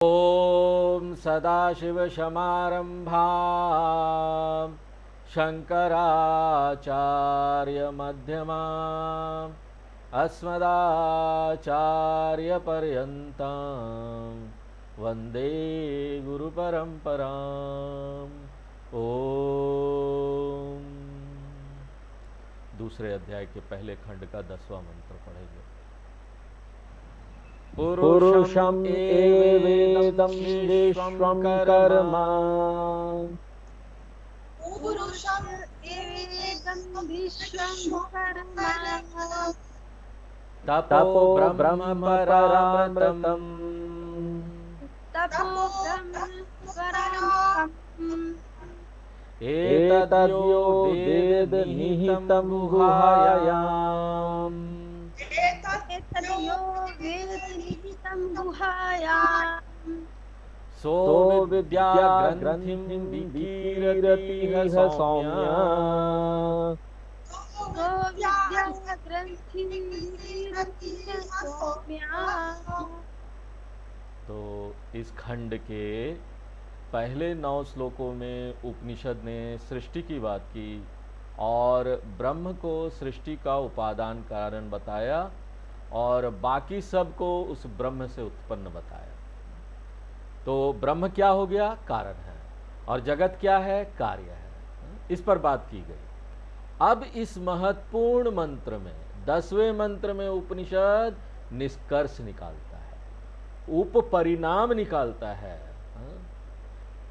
ॐ सदाशिवसमारम्भां शङ्कराचार्यमध्यमाम् अस्मदाचार्यपर्यन्तां वन्दे गुरुपरम्पराम्। ओम। दूसरे अध्याय के पहले खंड का 10वां मंत्र पढ़ेंगे। पुरुषम एवेदं विश्वं कर्म पुरुषम एवेदं विश्वं कर्म तपो ब्रह्म परामृतम् तपो ब्रह्म परामृतम् एतद्यो वेद निहितं गुहायाम् एतद्यो वेद निहितं गुहायाम् सो विद्या ग्रन्थिं विकीरति सौम्या सो विद्या ग्रन्थिं विकीरति सौम्या। तो इस खंड के पहले 9 श्लोकों में उपनिषद ने सृष्टि की बात की और ब्रह्म को सृष्टि का उपादान कारण बताया और बाकी सब को उस ब्रह्म से उत्पन्न बताया। तो ब्रह्म क्या हो गया? कारण है। और जगत क्या है? कार्य है। इस पर बात की गई। अब इस महत्वपूर्ण मंत्र में 10वें मंत्र में उपनिषद निष्कर्ष निकालता है, उपपरिणाम निकालता है।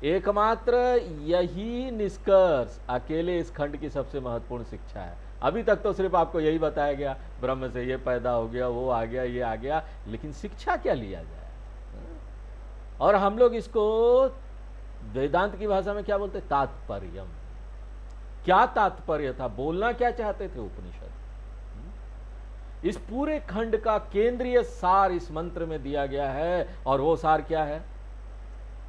एकमात्र यही निष्कर्ष अकेले इस खंड की सबसे महत्वपूर्ण शिक्षा है। अभी तक तो सिर्फ आपको यही बताया गया, ब्रह्म से ये पैदा हो गया, वो आ गया, ये आ गया, लेकिन शिक्षा क्या लिया जाए? और हम लोग इसको वेदांत की भाषा में क्या बोलते? तात्पर्यम। क्या तात्पर्य था? बोलना क्या चाहते थे उपनिषद? इस पूरे खंड का केंद्रीय सार इस मंत्र में दिया गया है। और वो सार क्या है?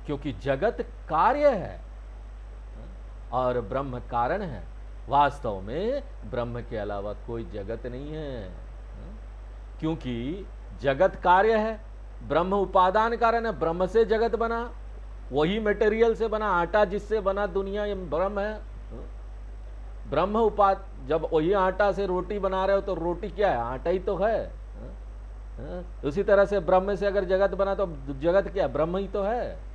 क्योंकि जगत कार्य है और ब्रह्म कारण है। वास्तव में ब्रह्म के अलावा कोई जगत नहीं है, क्योंकि जगत कार्य है, ब्रह्म उपादान कारण है। ब्रह्म से जगत बना, वही मटेरियल से बना, आटा जिससे बना दुनिया, ये ब्रह्म है। ब्रह्म जब वही आटा से रोटी बना रहे हो तो रोटी क्या है? आटा ही तो है। उसी तरह से ब्रह्म से अगर जगत बना तो जगत क्या है? ब्रह्म ही तो है।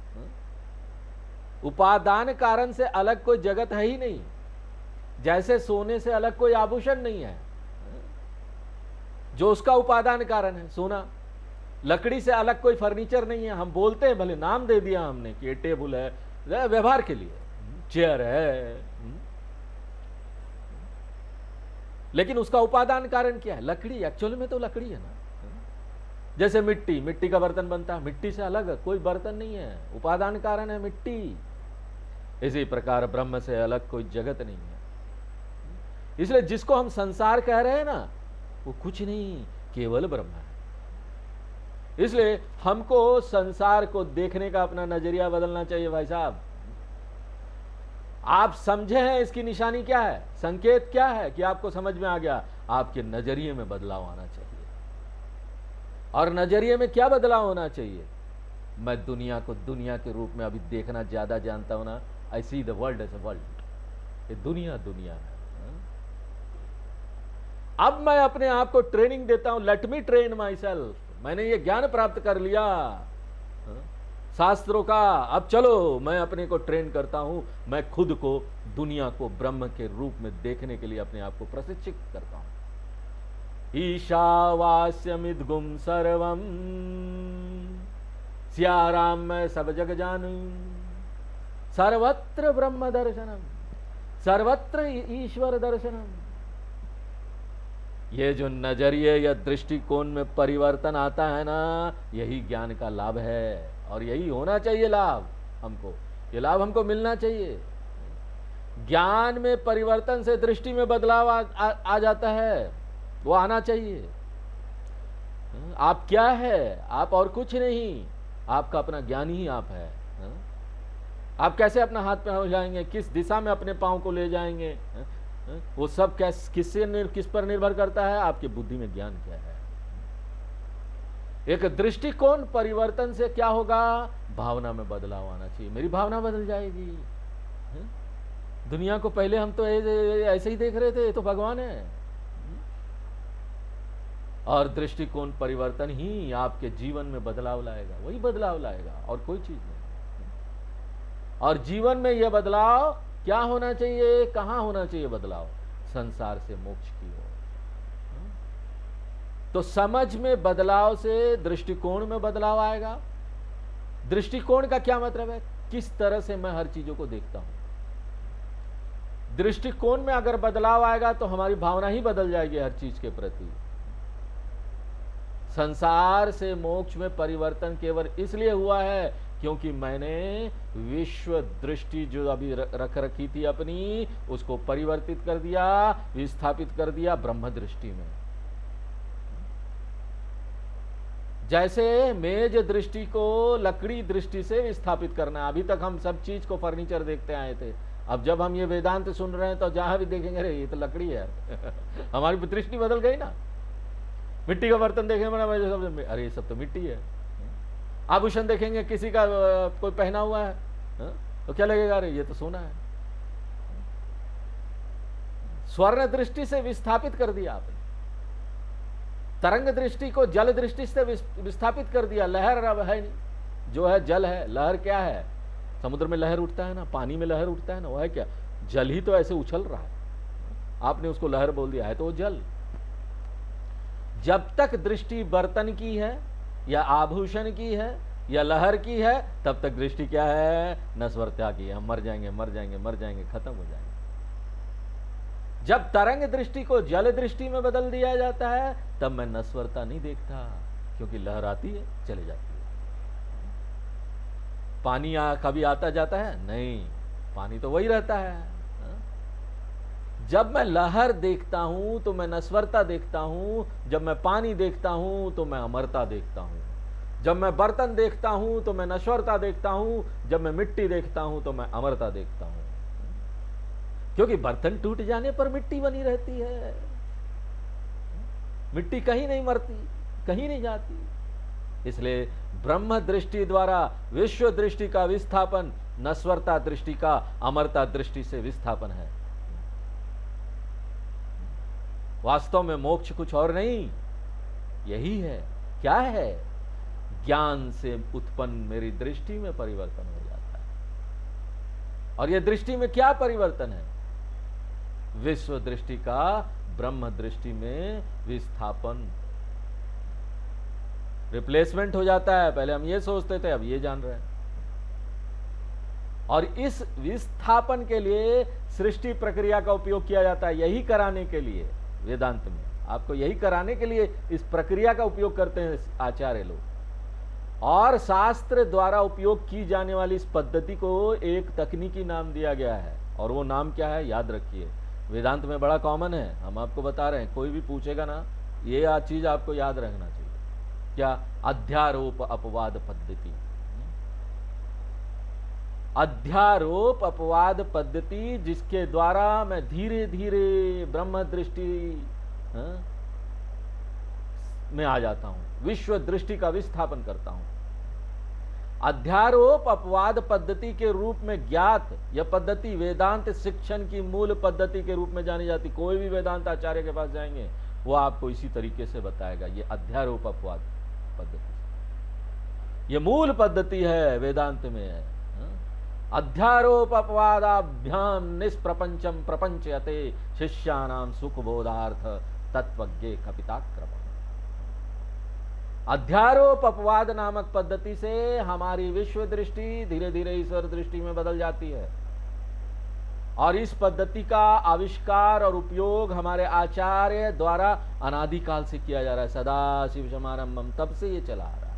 उपादान कारण से अलग कोई जगत है ही नहीं। जैसे सोने से अलग कोई आभूषण नहीं है, जो उसका उपादान कारण है सोना। लकड़ी से अलग कोई फर्नीचर नहीं है। हम बोलते हैं, भले नाम दे दिया हमने कि ये टेबल है, व्यवहार के लिए चेयर है, लेकिन उसका उपादान कारण क्या है? लकड़ी। एक्चुअली में तो लकड़ी है ना। जैसे मिट्टी, मिट्टी का बर्तन बनता है, मिट्टी से अलग कोई बर्तन नहीं है, उपादान कारण है मिट्टी। इसी प्रकार ब्रह्म से अलग कोई जगत नहीं है। इसलिए जिसको हम संसार कह रहे हैं ना, वो कुछ नहीं, केवल ब्रह्म है। इसलिए हमको संसार को देखने का अपना नजरिया बदलना चाहिए भाई साहब। आप समझे हैं इसकी निशानी क्या है, संकेत क्या है कि आपको समझ में आ गया? आपके नजरिए में बदलाव आना चाहिए। और नजरिए में क्या बदलाव होना चाहिए? मैं दुनिया को दुनिया के रूप में अभी देखना ज्यादा जानता हूं ना। I see the world as a world. ये दुनिया दुनिया है। अब मैं अपने आप को ट्रेनिंग देता हूं, let me train my self. मैंने ये ज्ञान प्राप्त कर लिया शास्त्रों का, अब चलो मैं अपने को ट्रेन करता हूं। मैं खुद को दुनिया को ब्रह्म के रूप में देखने के लिए अपने आप को प्रशिक्षित करता हूं। ईशावास्यमिद्गुम सर्वम, सियाराम मैं सब जग जानू, सर्वत्र ब्रह्म दर्शनम, सर्वत्र ईश्वर दर्शनम। ये जो नजरिए या दृष्टिकोण में परिवर्तन आता है ना, यही ज्ञान का लाभ है। और यही होना चाहिए लाभ हमको। ये लाभ हमको मिलना चाहिए। ज्ञान में परिवर्तन से दृष्टि में बदलाव आ जाता है, वो आना चाहिए। आप क्या है? आप और कुछ नहीं, आपका अपना ज्ञान ही आप है। आप कैसे अपना हाथ पे हो जाएंगे, किस दिशा में अपने पांव को ले जाएंगे, वो सब किस पर निर्भर करता है? आपकी बुद्धि में ज्ञान क्या है। एक दृष्टिकोण परिवर्तन से क्या होगा? भावना में बदलाव आना चाहिए, मेरी भावना बदल जाएगी। हैं? दुनिया को पहले हम तो ऐसे ही देख रहे थे, ये तो भगवान है। और दृष्टिकोण परिवर्तन ही आपके जीवन में बदलाव लाएगा, वही बदलाव लाएगा और कोई चीज नहीं। और जीवन में यह बदलाव क्या होना चाहिए? कहां होना चाहिए बदलाव? संसार से मोक्ष की ओर। तो समझ में बदलाव से दृष्टिकोण में बदलाव आएगा। दृष्टिकोण का क्या मतलब है? किस तरह से मैं हर चीजों को देखता हूं। दृष्टिकोण में अगर बदलाव आएगा तो हमारी भावना ही बदल जाएगी हर चीज के प्रति। संसार से मोक्ष में परिवर्तन केवल इसलिए हुआ है क्योंकि मैंने विश्व दृष्टि जो अभी रख रखी थी अपनी, उसको परिवर्तित कर दिया, विस्थापित कर दिया ब्रह्म दृष्टि में। जैसे मेज दृष्टि को लकड़ी दृष्टि से विस्थापित करना है। अभी तक हम सब चीज को फर्नीचर देखते आए थे, अब जब हम ये वेदांत सुन रहे हैं तो जहां भी देखेंगे अरे ये तो लकड़ी है हमारी दृष्टि बदल गई ना। मिट्टी का बर्तन देखेंगे अरे ये सब तो मिट्टी है। आभूषण देखेंगे किसी का कोई पहना हुआ है तो क्या लगेगा? अरे ये तो सोना है। स्वर्ण दृष्टि से विस्थापित कर दिया आपने, तरंग दृष्टि को जल दृष्टि से विस्थापित कर दिया। लहर अब है नहीं, जो है जल है। लहर क्या है? समुद्र में लहर उठता है ना, पानी में लहर उठता है ना, वो है क्या? जल ही तो ऐसे उछल रहा है, आपने उसको लहर बोल दिया है तो वो जल। जब तक दृष्टि बर्तन की है या आभूषण की है या लहर की है, तब तक दृष्टि क्या है? नश्वरता की है। हम मर जाएंगे मर जाएंगे मर जाएंगे, खत्म हो जाएंगे। जब तरंग दृष्टि को जल दृष्टि में बदल दिया जाता है तब मैं नश्वरता नहीं देखता, क्योंकि लहर आती है चले जाती है। पानी कभी आता जाता है? नहीं, पानी तो वही रहता है। जब मैं लहर देखता हूं तो मैं नश्वरता देखता हूं, जब मैं पानी देखता हूं तो मैं अमरता देखता हूं, जब मैं बर्तन देखता हूं तो मैं नश्वरता देखता हूं, जब मैं मिट्टी देखता हूं तो मैं अमरता देखता हूं। क्योंकि बर्तन टूट जाने पर मिट्टी बनी रहती है, मिट्टी कहीं नहीं मरती, कहीं नहीं जाती। इसलिए ब्रह्म दृष्टि द्वारा विश्व दृष्टि का विस्थापन नश्वरता दृष्टि का अमरता दृष्टि से विस्थापन है। वास्तव में मोक्ष कुछ और नहीं, यही है। क्या है? ज्ञान से उत्पन्न मेरी दृष्टि में परिवर्तन हो जाता है। और यह दृष्टि में क्या परिवर्तन है? विश्व दृष्टि का ब्रह्म दृष्टि में विस्थापन, रिप्लेसमेंट हो जाता है। पहले हम ये सोचते थे, अब ये जान रहे हैं। और इस विस्थापन के लिए सृष्टि प्रक्रिया का उपयोग किया जाता है। यही कराने के लिए वेदांत में आपको यही कराने के लिए इस प्रक्रिया का उपयोग करते हैं आचार्य लोग। और शास्त्र द्वारा उपयोग की जाने वाली इस पद्धति को एक तकनीकी नाम दिया गया है, और वो नाम क्या है? याद रखिए, वेदांत में बड़ा कॉमन है, हम आपको बता रहे हैं। कोई भी पूछेगा ना, ये चीज आपको याद रखना चाहिए। क्या? अध्यारोप अपवाद पद्धति। अध्यारोप अपवाद पद्धति, जिसके द्वारा मैं धीरे धीरे ब्रह्म दृष्टि में आ जाता हूं, विश्व दृष्टि का विस्थापन करता हूं। अध्यारोप अपवाद पद्धति के रूप में ज्ञात यह पद्धति वेदांत शिक्षण की मूल पद्धति के रूप में जानी जाती। कोई भी वेदांत आचार्य के पास जाएंगे वो आपको इसी तरीके से बताएगा। ये अध्यारोप अपवाद पद्धति, ये मूल पद्धति है, वेदांत में है। अध्यारोप अपवादाभ्याम निष्प्रपंचम प्रपंचयते शिष्यानाम सुखबोधार्थ तत्वज्ञे कपिताक्रम। अध्यारोप अपवाद नामक पद्धति से हमारी विश्व दृष्टि धीरे धीरे ईश्वर दृष्टि में बदल जाती है। और इस पद्धति का आविष्कार और उपयोग हमारे आचार्य द्वारा अनादिकाल से किया जा रहा है। सदाशिव समारंभम, तब से ये चला आ रहा है।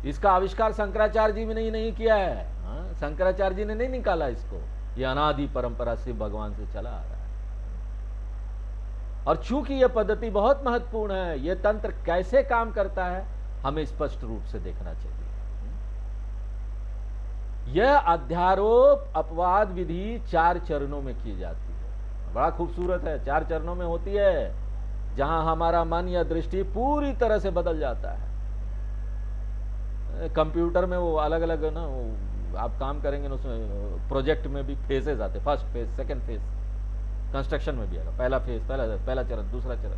इसका आविष्कार शंकराचार्य जी ने नहीं किया है। शंकराचार्य जी ने नहीं निकाला इसको, ये अनादि परंपरा शिव भगवान से चला आ रहा है। और चूंकि यह पद्धति बहुत महत्वपूर्ण है, यह तंत्र कैसे काम करता है हमें स्पष्ट रूप से देखना चाहिए। यह अध्यारोप अपवाद विधि 4 चरणों में की जाती है। बड़ा खूबसूरत है, 4 चरणों में होती है, जहां हमारा मन या दृष्टि पूरी तरह से बदल जाता है। कंप्यूटर में वो अलग अलग ना, वो आप काम करेंगे ना उसमें प्रोजेक्ट में भी फेजेस आते, first phase, second phase, construction में भी आएगा, पहला फेज, पहला चरण, दूसरा चरण,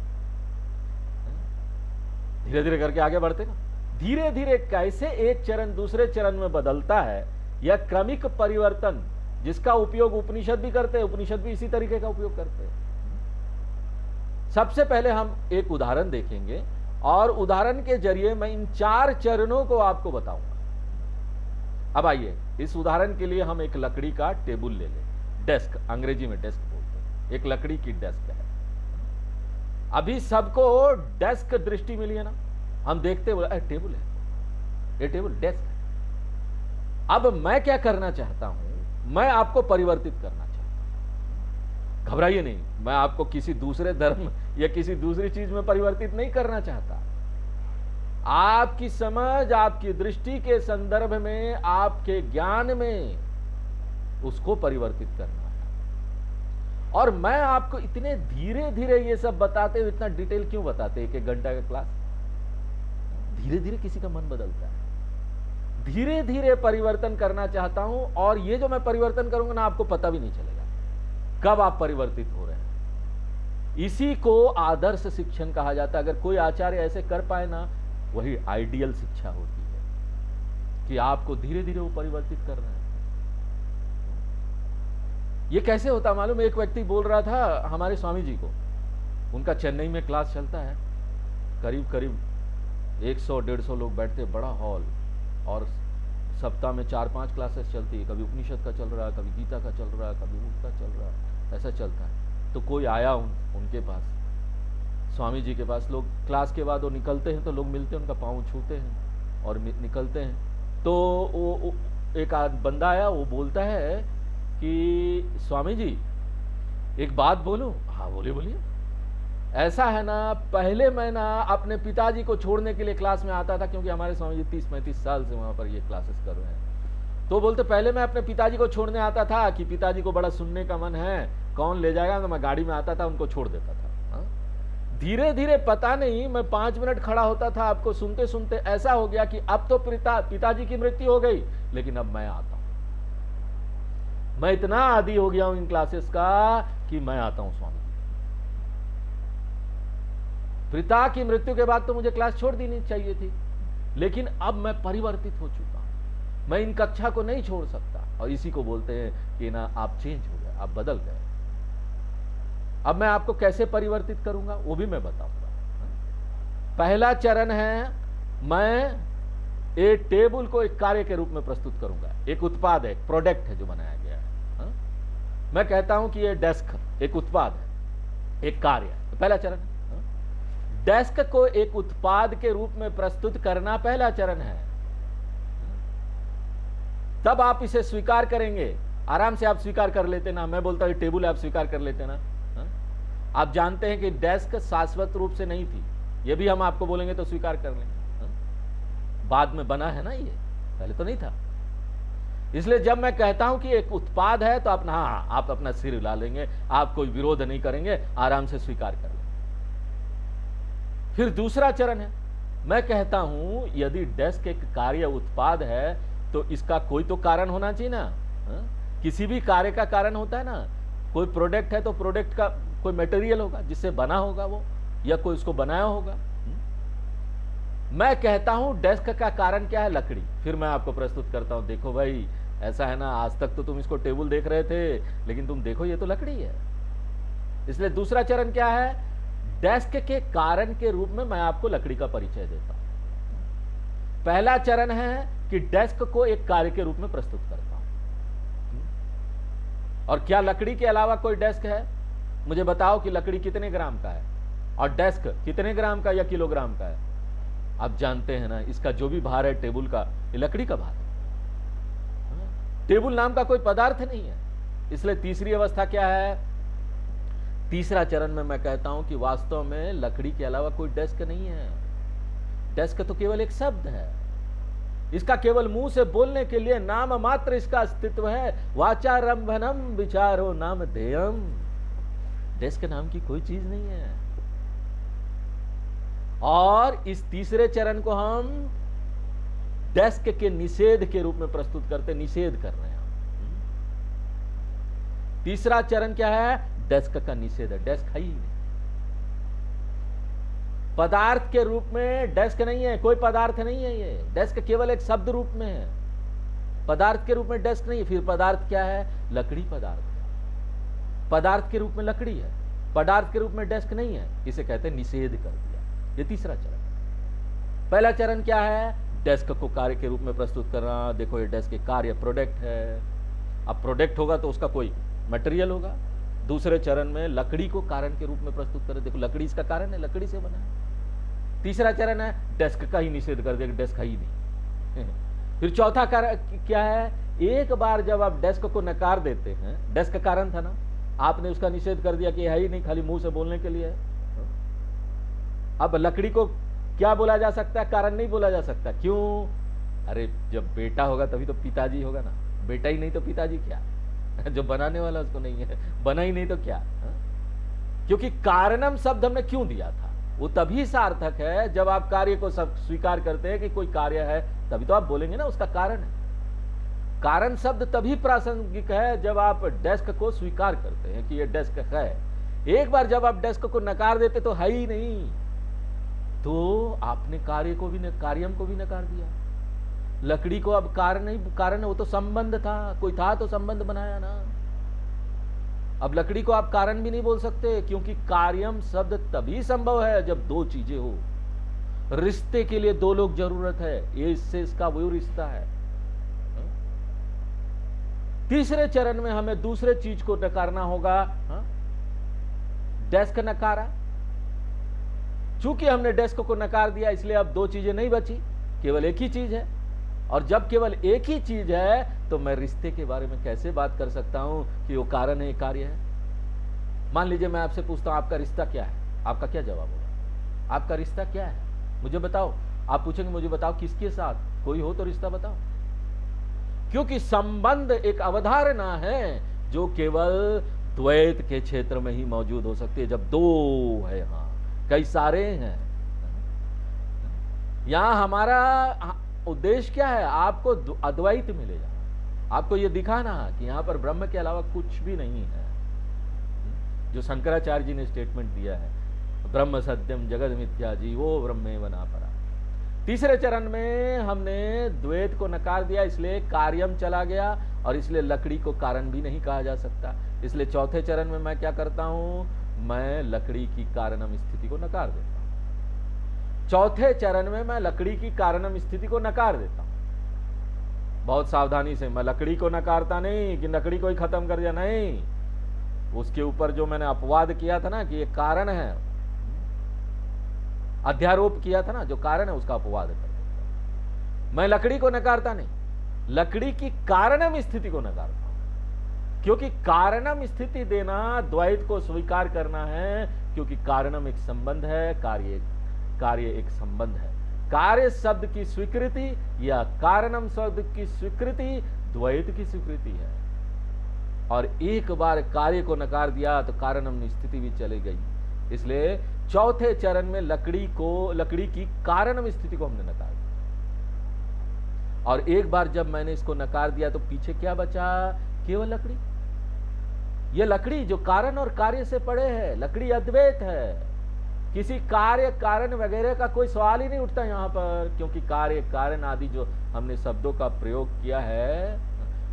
धीरे धीरे करके आगे बढ़ते ना। धीरे धीरे कैसे एक चरण दूसरे चरण में बदलता है, यह क्रमिक परिवर्तन जिसका उपयोग उपनिषद भी करते हैं, उपनिषद भी इसी तरीके का उपयोग करते हैं। सबसे पहले हम एक उदाहरण देखेंगे और उदाहरण के जरिए मैं इन 4 चरणों को आपको बताऊंगा। अब आइए, इस उदाहरण के लिए हम एक लकड़ी का टेबल ले लें, डेस्क, अंग्रेजी में डेस्क बोलते हैं, एक लकड़ी की डेस्क है। अभी सबको डेस्क दृष्टि मिली है ना, हम देखते बोला टेबल है, ये टेबल डेस्क है। अब मैं क्या करना चाहता हूं, मैं आपको परिवर्तित करना चाहता हूं। घबराइए नहीं, मैं आपको किसी दूसरे धर्म या किसी दूसरी चीज में परिवर्तित नहीं करना चाहता। आपकी समझ, आपकी दृष्टि के संदर्भ में, आपके ज्ञान में उसको परिवर्तित करना है। और मैं आपको इतने धीरे धीरे ये सब बताते हुए, इतना डिटेल क्यों बताते, 1-1 घंटा का क्लास? धीरे धीरे किसी का मन बदलता है, धीरे धीरे परिवर्तन करना चाहता हूं। और ये जो मैं परिवर्तन करूंगा ना, आपको पता भी नहीं चलेगा कब आप परिवर्तित हो रहे हैं। इसी को आदर्श शिक्षण कहा जाता है। अगर कोई आचार्य ऐसे कर पाए ना, वही आइडियल शिक्षा होती है कि आपको धीरे धीरे वो परिवर्तित करना है। ये कैसे होता मालूम? एक व्यक्ति बोल रहा था हमारे स्वामी जी को, उनका चेन्नई में क्लास चलता है, करीब करीब 100-150 लोग बैठते, बड़ा हॉल, और सप्ताह में 4-5 क्लासेस चलती है, कभी उपनिषद का चल रहा है, कभी गीता का चल रहा है, कभी उसका चल रहा है, ऐसा चलता है। तो कोई आया उनके पास, स्वामी जी के पास। लोग क्लास के बाद वो निकलते हैं तो लोग मिलते हैं, उनका पाँव छूते हैं और निकलते हैं। तो वो एक बंदा आया, वो बोलता है कि स्वामी जी एक बात बोलूं? हाँ बोलिए। ऐसा है ना, पहले मैं ना अपने पिताजी को छोड़ने के लिए क्लास में आता था, क्योंकि हमारे स्वामी जी 30-35 साल से वहां पर ये क्लासेस कर रहे हैं। तो बोलते पहले मैं अपने पिताजी को छोड़ने आता था कि पिताजी को बड़ा सुनने का मन है, कौन ले जाएगा, तो मैं गाड़ी में आता था, उनको छोड़ देता था। धीरे धीरे पता नहीं, मैं 5 मिनट खड़ा होता था, आपको सुनते सुनते ऐसा हो गया कि अब तो पिताजी की मृत्यु हो गई, लेकिन अब मैं आता हूं। मैं इतना आदी हो गया हूं इन क्लासेस का कि मैं आता हूं स्वामी। पिता की मृत्यु के बाद तो मुझे क्लास छोड़ देनी चाहिए थी, लेकिन अब मैं परिवर्तित हो चुका हूं, मैं इन कक्षा को नहीं छोड़ सकता। और इसी को बोलते हैं कि ना आप चेंज हो गए, आप बदल गए। अब मैं आपको कैसे परिवर्तित करूंगा वो भी मैं बताऊंगा। पहला चरण है, मैं एक टेबल को एक कार्य के रूप में प्रस्तुत करूंगा, एक उत्पाद है, एक प्रोडक्ट है जो बनाया गया है। मैं कहता हूं कि ये डेस्क एक उत्पाद है, एक कार्य है, पहला चरण है। डेस्क को एक उत्पाद के रूप में प्रस्तुत करना पहला चरण है। तब आप इसे स्वीकार करेंगे, आराम से आप स्वीकार कर लेते ना। मैं बोलता हूं टेबल है, आप स्वीकार कर लेते ना। आप जानते हैं कि डेस्क शाश्वत रूप से नहीं थी, ये भी हम आपको बोलेंगे तो स्वीकार कर लेंगे। बाद में बना है ना, ये पहले तो नहीं था। इसलिए जब मैं कहता हूं कि एक उत्पाद है तो आप अपना सिर हिला लेंगे, आप कोई विरोध नहीं करेंगे, आराम से स्वीकार कर लेंगे। फिर दूसरा चरण है, मैं कहता हूं यदि डेस्क एक कार्य उत्पाद है तो इसका कोई तो कारण होना चाहिए ना। किसी भी कार्य का कारण होता है ना। कोई प्रोडक्ट है तो प्रोडक्ट का कोई मटेरियल होगा जिससे बना होगा वो, या कोई उसको बनाया होगा। मैं कहता हूं डेस्क का कारण क्या है? लकड़ी। फिर मैं आपको प्रस्तुत करता हूं, देखो भाई ऐसा है ना, आज तक तो तुम इसको टेबल देख रहे थे, लेकिन तुम देखो ये तो लकड़ी है। इसलिए दूसरा चरण क्या है? डेस्क के कारण के रूप में मैं आपको लकड़ी का परिचय देता हूं। पहला चरण है कि डेस्क को एक कार्य के रूप में प्रस्तुत करता हूं। और क्या लकड़ी के अलावा कोई डेस्क है? मुझे बताओ कि लकड़ी कितने ग्राम का है और डेस्क कितने ग्राम का या किलोग्राम का है? आप जानते हैं ना, इसका जो भी भार है टेबल का, ये लकड़ी का भार है। टेबल नाम का कोई पदार्थ नहीं है। इसलिए तीसरी अवस्था क्या है? तीसरा चरण में मैं कहता हूं कि वास्तव में लकड़ी के अलावा कोई डेस्क नहीं है। डेस्क तो केवल एक शब्द है, इसका केवल मुंह से बोलने के लिए नाम मात्र इसका अस्तित्व है। वाचारंभनम विचारो नाम ध्येयम। डेस्क नाम की कोई चीज नहीं है। और इस तीसरे चरण को हम डेस्क के निषेध के रूप में प्रस्तुत करते, निषेध कर रहे हैं हम। तीसरा चरण क्या है? डेस्क का निषेध है, डेस्क है ही नहीं। पदार्थ के रूप में डेस्क नहीं है, कोई पदार्थ नहीं है ये, डेस्क केवल एक शब्द रूप में है, पदार्थ के रूप में डेस्क नहीं है। फिर पदार्थ क्या है? लकड़ी पदार्थ है, पदार्थ के रूप में लकड़ी है, पदार्थ के रूप में डेस्क नहीं है, इसे कहते हैं निषेध कर दिया। ये तीसरा चरण। पहला चरण क्या है? डेस्क को कार्य के रूप में प्रस्तुत करना। देखो ये डेस्क के कार्य प्रोडक्ट है, अब प्रोडक्ट होगा तो उसका कोई मटेरियल होगा। दूसरे चरण में लकड़ी को कारण के रूप में प्रस्तुत करें, देखो लकड़ी इसका कारण है, लकड़ी से बना है। तीसरा चरण है डेस्क का ही निषेध कर दिया, डेस्क है ही नहीं। फिर चौथा कारण क्या है? एक बार जब आप डेस्क को नकार देते हैं, डेस्क कारण था ना, आपने उसका निषेध कर दिया कि है ही नहीं, खाली मुंह से बोलने के लिए है। अब लकड़ी को क्या बोला जा सकता है? कारण नहीं बोला जा सकता। क्यों? अरे जब बेटा होगा तभी तो पिताजी होगा ना, बेटा ही नहीं तो पिताजी क्या? जो बनाने वाला उसको नहीं है, बना ही नहीं तो क्या? क्योंकि कारणम शब्द हमने क्यों दिया था? वो तभी सार्थक है जब आप कार्य को सब स्वीकार करते हैं कि कोई कार्य है, तभी तो आप बोलेंगे ना उसका कारण है। कारण शब्द तभी प्रासंगिक है जब आप डेस्क को स्वीकार करते हैं कि ये डेस्क है। एक बार जब आप डेस्क को नकार देते तो है ही नहीं, तो आपने कार्य को भी कार्यम को भी नकार दिया। लकड़ी को अब कारण नहीं, कारण वो तो संबंध था, कोई था तो संबंध बनाया ना। अब लकड़ी को आप कारण भी नहीं बोल सकते, क्योंकि कार्यम शब्द तभी संभव है जब दो चीजें हो। रिश्ते के लिए दो लोग जरूरत है, ये इससे इसका वो रिश्ता है। तीसरे चरण में हमें दूसरे चीज को नकारना होगा। डेस्क नकारा, चूंकि हमने डेस्क को नकार दिया इसलिए अब दो चीजें नहीं बची, केवल एक ही चीज है। और जब केवल एक ही चीज है तो मैं रिश्ते के बारे में कैसे बात कर सकता हूं कि वो कारण है, कार्य है? मान लीजिए मैं आपसे पूछता हूं आपका रिश्ता क्या है, आपका क्या जवाब होगा? आपका रिश्ता क्या है मुझे बताओ। आप पूछेंगे मुझे बताओ किसके साथ, कोई हो तो रिश्ता बताओ। क्योंकि संबंध एक अवधारणा है जो केवल द्वैत के क्षेत्र में ही मौजूद हो सकती है, जब दो है। हाँ, कई सारे हैं। यहां हमारा उद्देश्य क्या है? आपको अद्वैत मिलेगा, आपको यह दिखाना कि यहां पर ब्रह्म के अलावा कुछ भी नहीं है। जो शंकराचार्य जी ने स्टेटमेंट दिया है, ब्रह्म सत्यम जगद मिथ्या जीवो ब्रह्मेव नापरा। तीसरे चरण में हमने द्वैत को नकार दिया, इसलिए कार्यम चला गया, और इसलिए लकड़ी को कारण भी नहीं कहा जा सकता। इसलिए चौथे चरण में मैं क्या करता हूं? मैं लकड़ी की कारणम स्थिति को नकार देता हूं। चौथे चरण में मैं लकड़ी की कारणम स्थिति को नकार देता हूं। बहुत सावधानी से, मैं लकड़ी को नकारता नहीं कि लकड़ी को ही खत्म कर दिया, नहीं। उसके ऊपर जो मैंने अपवाद किया था ना कि ये कारण है, अध्यारोप किया था ना, जो कारण है उसका अपवाद कर देता हूं। मैं लकड़ी को नकारता नहीं, लकड़ी की कारणम स्थिति को नकारता हूं। क्योंकि कारणम स्थिति देना द्वैत को स्वीकार करना है, क्योंकि कारणम एक संबंध है, कार्य एक संबंध है। कार्य शब्द की स्वीकृति या कारणम शब्द की स्वीकृति द्वैत की स्वीकृति है। और एक बार कार्य को नकार दिया तो कारणम स्थिति भी चली गई। इसलिए चौथे चरण में लकड़ी की कारणम स्थिति को हमने नकार दिया। और एक बार जब मैंने इसको नकार दिया तो पीछे क्या बचा? केवल लकड़ी। यह लकड़ी जो कारण और कार्य से पड़े है, लकड़ी अद्वैत है। किसी कार्य कारण वगैरह का कोई सवाल ही नहीं उठता यहां पर, क्योंकि कार्य कारण आदि जो हमने शब्दों का प्रयोग किया है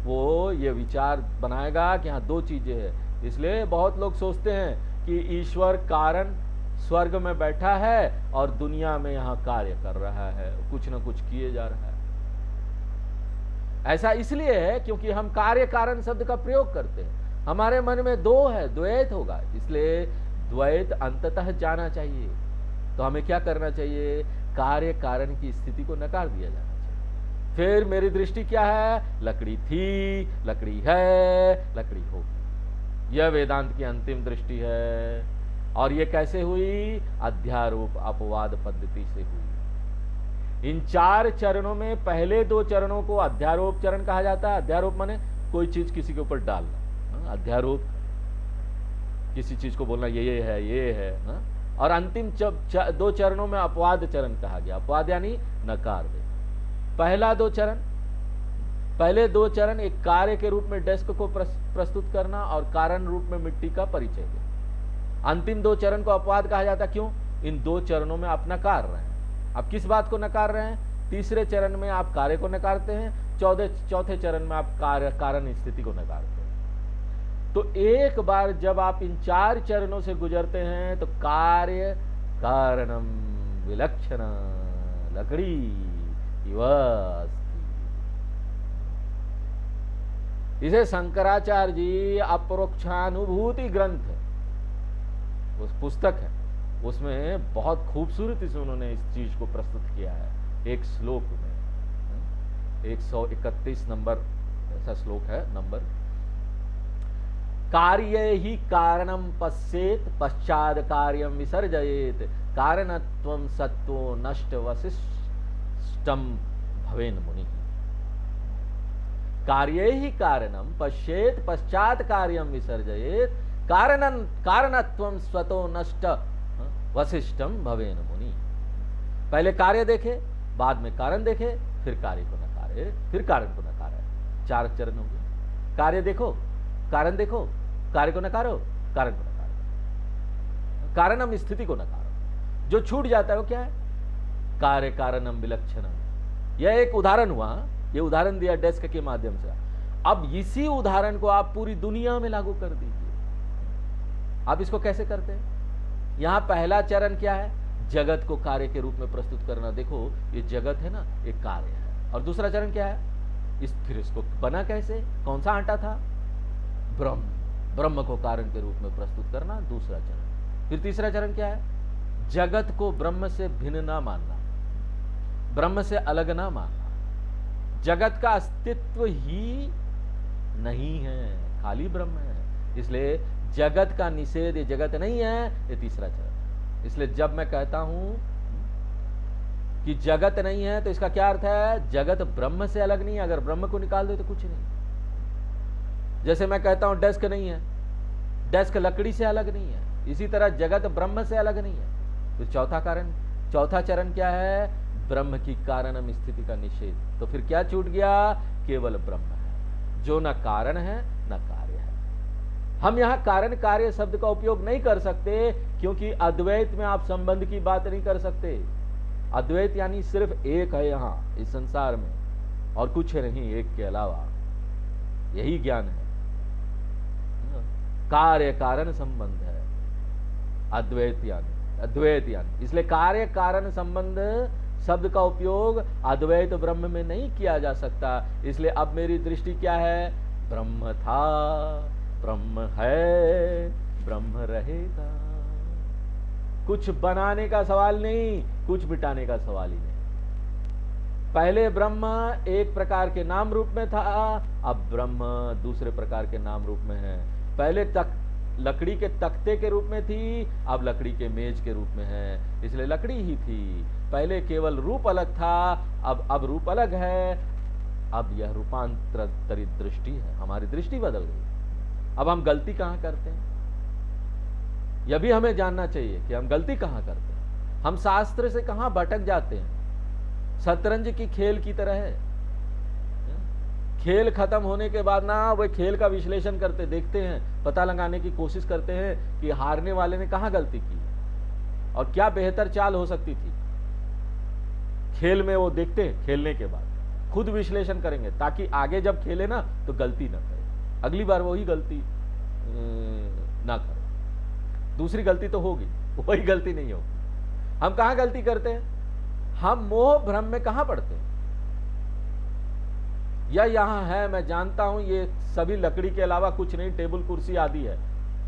वो ये विचार बनाएगा कि हाँ दो चीजें हैं। इसलिए बहुत लोग सोचते हैं कि ईश्वर कारण स्वर्ग में बैठा है और दुनिया में यहां कार्य कर रहा है, कुछ ना कुछ किए जा रहा है। ऐसा इसलिए है क्योंकि हम कार्य कारण शब्द का प्रयोग करते हैं, हमारे मन में दो है, द्वैत होगा, इसलिए द्वैत अंततः जाना चाहिए। तो हमें क्या करना चाहिए? कार्य कारण की स्थिति को नकार दिया जाना चाहिए। फिर मेरी दृष्टि क्या है? लकड़ी थी, लकड़ी है, लकड़ी होगी। यह वेदांत की अंतिम दृष्टि है। और यह कैसे हुई? अध्यारोप अपवाद पद्धति से हुई। इन चार चरणों में पहले दो चरणों को अध्यारोप चरण कहा जाता है। अध्यारोप माने कोई चीज किसी के ऊपर डालना, अध्यारोप किसी चीज को बोलना ये है ना? और अंतिम दो चरणों में अपवाद चरण कहा गया। अपवाद यानी नकार दे। पहले दो चरण एक कार्य के रूप में डेस्क को प्रस्तुत करना और कारण रूप में मिट्टी का परिचय देना। अंतिम दो चरण को अपवाद कहा जाता, क्यों? इन दो चरणों में आप नकार रहे हैं। आप किस बात को नकार रहे हैं? तीसरे चरण में आप कार्य को नकारते हैं, चौथे चरण में आप कारण स्थिति को नकारते हैं। तो एक बार जब आप इन 4 चरणों से गुजरते हैं तो कार्य कारणम विलक्षण लकड़ी इव अस्ति। इसे शंकराचार्य जी अपरोक्षानुभूति ग्रंथ उस पुस्तक है, उसमें बहुत खूबसूरती से उन्होंने इस चीज को प्रस्तुत किया है। एक श्लोक में 131 नंबर ऐसा श्लोक है नंबर, कार्य ही कारणम पश्येत पश्चाद कार्यम विसर्जयेत कारणत्वं सत्वो नष्ट वसिष्ठम भवेन मुनि। कार्य ही कारणम पश्येत पश्चात कार्यम विसर्जयेत कारणत्वं स्वतो नष्ट वसिष्ठम भवेन मुनि। पहले कार्य देखे, बाद में कारण देखे, फिर कार्य को नकारे, फिर कारण को नकारे। 4 चरण हो गए। कार्य देखो, कारण देखो, कार्य को नकारो, कारण को नकारो, कारणम स्थिति को नकारो। जो छूट जाता है वो क्या है? कार्य कारणम विलक्षणम। यह एक उदाहरण हुआ, ये उदाहरण दिया डेस्क के माध्यम से। अब इसी उदाहरण को आप पूरी दुनिया में लागू कर दीजिए। आप इसको कैसे करते हैं? यहां पहला चरण क्या है? जगत को कार्य के रूप में प्रस्तुत करना। देखो ये जगत है ना, एक कार्य है। और दूसरा चरण क्या है? फिर इसको बना कैसे? कौन सा आटा था? ब्रह्म को कारण के रूप में प्रस्तुत करना, दूसरा चरण। फिर तीसरा चरण क्या है? जगत को ब्रह्म से भिन्न ना मानना, ब्रह्म से अलग ना मानना। जगत का अस्तित्व ही नहीं है, खाली ब्रह्म है। इसलिए जगत का निषेध, ये जगत नहीं है, ये तीसरा चरण। इसलिए जब मैं कहता हूं कि जगत नहीं है तो इसका क्या अर्थ है? जगत ब्रह्म से अलग नहीं है। अगर ब्रह्म को निकाल दो तो कुछ नहीं। जैसे मैं कहता हूं डेस्क नहीं है, डेस्क लकड़ी से अलग नहीं है, इसी तरह जगत ब्रह्म से अलग नहीं है। तो चौथा चरण क्या है? ब्रह्म की कारणम स्थिति का निषेध। तो फिर क्या छूट गया? केवल ब्रह्म है, जो न कारण है न कार्य है। हम यहां कारण कार्य शब्द का उपयोग नहीं कर सकते, क्योंकि अद्वैत में आप संबंध की बात नहीं कर सकते। अद्वैत यानी सिर्फ एक है यहां इस संसार में, और कुछ नहीं एक के अलावा। यही ज्ञान है, कार्य कारण संबंध है अद्वैत यानी। इसलिए कार्य कारण संबंध शब्द का उपयोग अद्वैत ब्रह्म में नहीं किया जा सकता। इसलिए अब मेरी दृष्टि क्या है? ब्रह्म था, ब्रह्म है, ब्रह्म रहेगा। कुछ बनाने का सवाल नहीं, कुछ मिटाने का सवाल ही नहीं। पहले ब्रह्म एक प्रकार के नाम रूप में था, अब ब्रह्म दूसरे प्रकार के नाम रूप में है। पहले तक लकड़ी के तख्ते के रूप में थी, अब लकड़ी के मेज के रूप में है। इसलिए लकड़ी ही थी। पहले केवल रूप अलग था, अब रूप अलग है। अब यह रूपांतरित दृष्टि है, हमारी दृष्टि बदल गई। अब हम गलती कहां करते हैं, यह भी हमें जानना चाहिए कि हम गलती कहां करते हैं। हम शास्त्र से कहां भटक जाते हैं। शतरंज की खेल की तरह है। खेल खत्म होने के बाद ना वे खेल का विश्लेषण करते, देखते हैं, पता लगाने की कोशिश करते हैं कि हारने वाले ने कहां गलती की और क्या बेहतर चाल हो सकती थी। खेल में वो देखते हैं, खेलने के बाद खुद विश्लेषण करेंगे, ताकि आगे जब खेले ना तो गलती ना करे, अगली बार वही गलती ना करे। दूसरी गलती तो होगी, वही गलती नहीं होगी। हम कहां गलती करते हैं? हम मोह भ्रम में कहां पड़ते हैं? या यहां है, मैं जानता हूं ये सभी लकड़ी के अलावा कुछ नहीं, टेबल कुर्सी आदि है।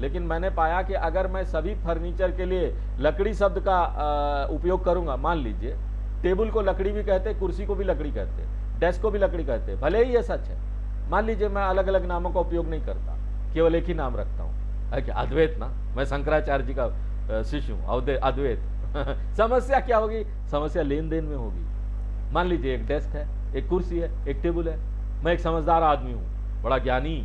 लेकिन मैंने पाया कि अगर मैं सभी फर्नीचर के लिए लकड़ी शब्द का उपयोग करूंगा, मान लीजिए टेबल को लकड़ी भी कहते, कुर्सी को भी लकड़ी कहते, डेस्क को भी लकड़ी कहते, भले ही ये सच है। मान लीजिए मैं अलग अलग नामों का उपयोग नहीं करता, केवल एक ही नाम रखता हूं, क्या अद्वैत ना। मैं शंकराचार्य जी का शिष्य हूं, अद्वैत। समस्या क्या होगी? समस्या लेन देन में होगी। मान लीजिए एक डेस्क है, एक कुर्सी है, एक टेबल है। मैं एक समझदार आदमी हूं, बड़ा ज्ञानी,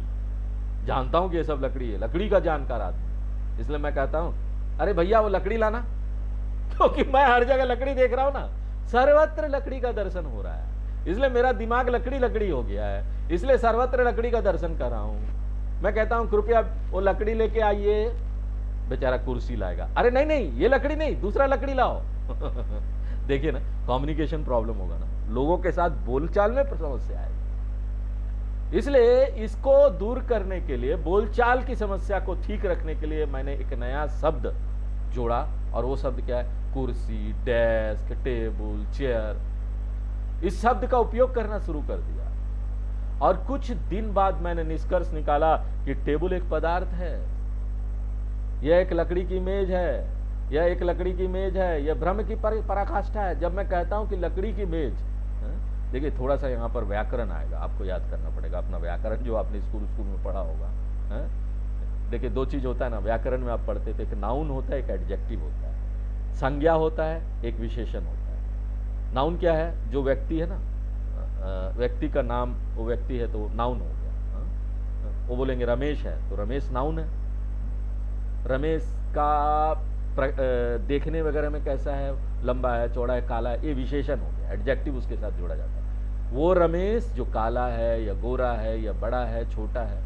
जानता हूं कि ये सब लकड़ी है, लकड़ी का जानकार आदमी। इसलिए मैं कहता हूं अरे भैया वो लकड़ी लाना, क्योंकि मैं हर जगह लकड़ी देख रहा हूं ना, सर्वत्र लकड़ी का दर्शन हो रहा है। इसलिए मेरा दिमाग लकड़ी लकड़ी हो गया है, इसलिए सर्वत्र लकड़ी का दर्शन कर रहा हूं। मैं कहता हूं कृपया वो लकड़ी लेके आइए, बेचारा कुर्सी लाएगा, अरे नहीं नहीं ये लकड़ी नहीं, दूसरा लकड़ी लाओ। देखिए ना, कम्युनिकेशन प्रॉब्लम होगा ना, लोगों के साथ बोलचाल में समस्या आएगी। इसलिए इसको दूर करने के लिए, बोलचाल की समस्या को ठीक रखने के लिए मैंने एक नया शब्द जोड़ा, और वो शब्द क्या है? कुर्सी, डेस्क, टेबल, चेयर। इस शब्द का उपयोग करना शुरू कर दिया, और कुछ दिन बाद मैंने निष्कर्ष निकाला कि टेबल एक पदार्थ है, यह एक लकड़ी की मेज है, यह एक लकड़ी की मेज है, यह भ्रम की पराकाष्ठा है। जब मैं कहता हूं कि लकड़ी की मेज, देखिए थोड़ा सा यहां पर व्याकरण आएगा, आपको याद करना पड़ेगा अपना व्याकरण जो आपने स्कूल में पढ़ा होगा। देखिए दो चीज होता है ना, व्याकरण में आप पढ़ते थे, एक नाउन होता है, एक एडजेक्टिव होता है। संज्ञा होता है, एक विशेषण होता है। नाउन क्या है? जो व्यक्ति है ना, व्यक्ति का नाम, वो व्यक्ति है तो नाउन हो गया। वो बोलेंगे रमेश है तो रमेश नाउन है। रमेश का देखने वगैरह में कैसा है, लंबा है, चौड़ा है, काला है, ये विशेषण हो गया, एडजेक्टिव उसके साथ जोड़ा जाता है। वो रमेश जो काला है या गोरा है या बड़ा है, छोटा है,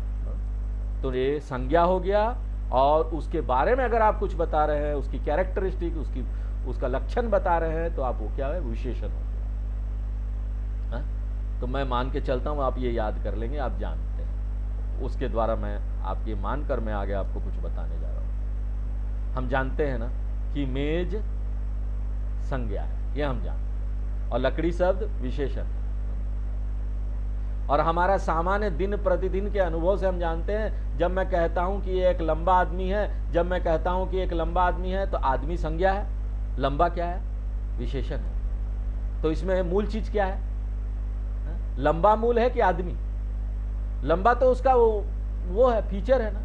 तो ये संज्ञा हो गया। और उसके बारे में अगर आप कुछ बता रहे हैं, उसकी कैरेक्टरिस्टिक, उसका लक्षण बता रहे हैं, तो आप वो क्या है? विशेषण हो गया। तो मैं मान के चलता हूं आप ये याद कर लेंगे, आप जानते हैं। उसके द्वारा मैं आपके मानकर मैं आगे आपको कुछ बताने जा रहा हूं। हम जानते हैं ना कि मेज संज्ञा है, ये हम जानते हैं, और लकड़ी शब्द विशेषण। और हमारा सामान्य दिन प्रतिदिन के अनुभव से हम जानते हैं, जब मैं कहता हूं कि ये एक लंबा आदमी है, जब मैं कहता हूं कि एक लंबा आदमी है, तो आदमी संज्ञा है, लंबा क्या है? विशेषण है। तो इसमें मूल चीज क्या है? लंबा मूल है कि आदमी? लंबा तो उसका वो है, फीचर है ना,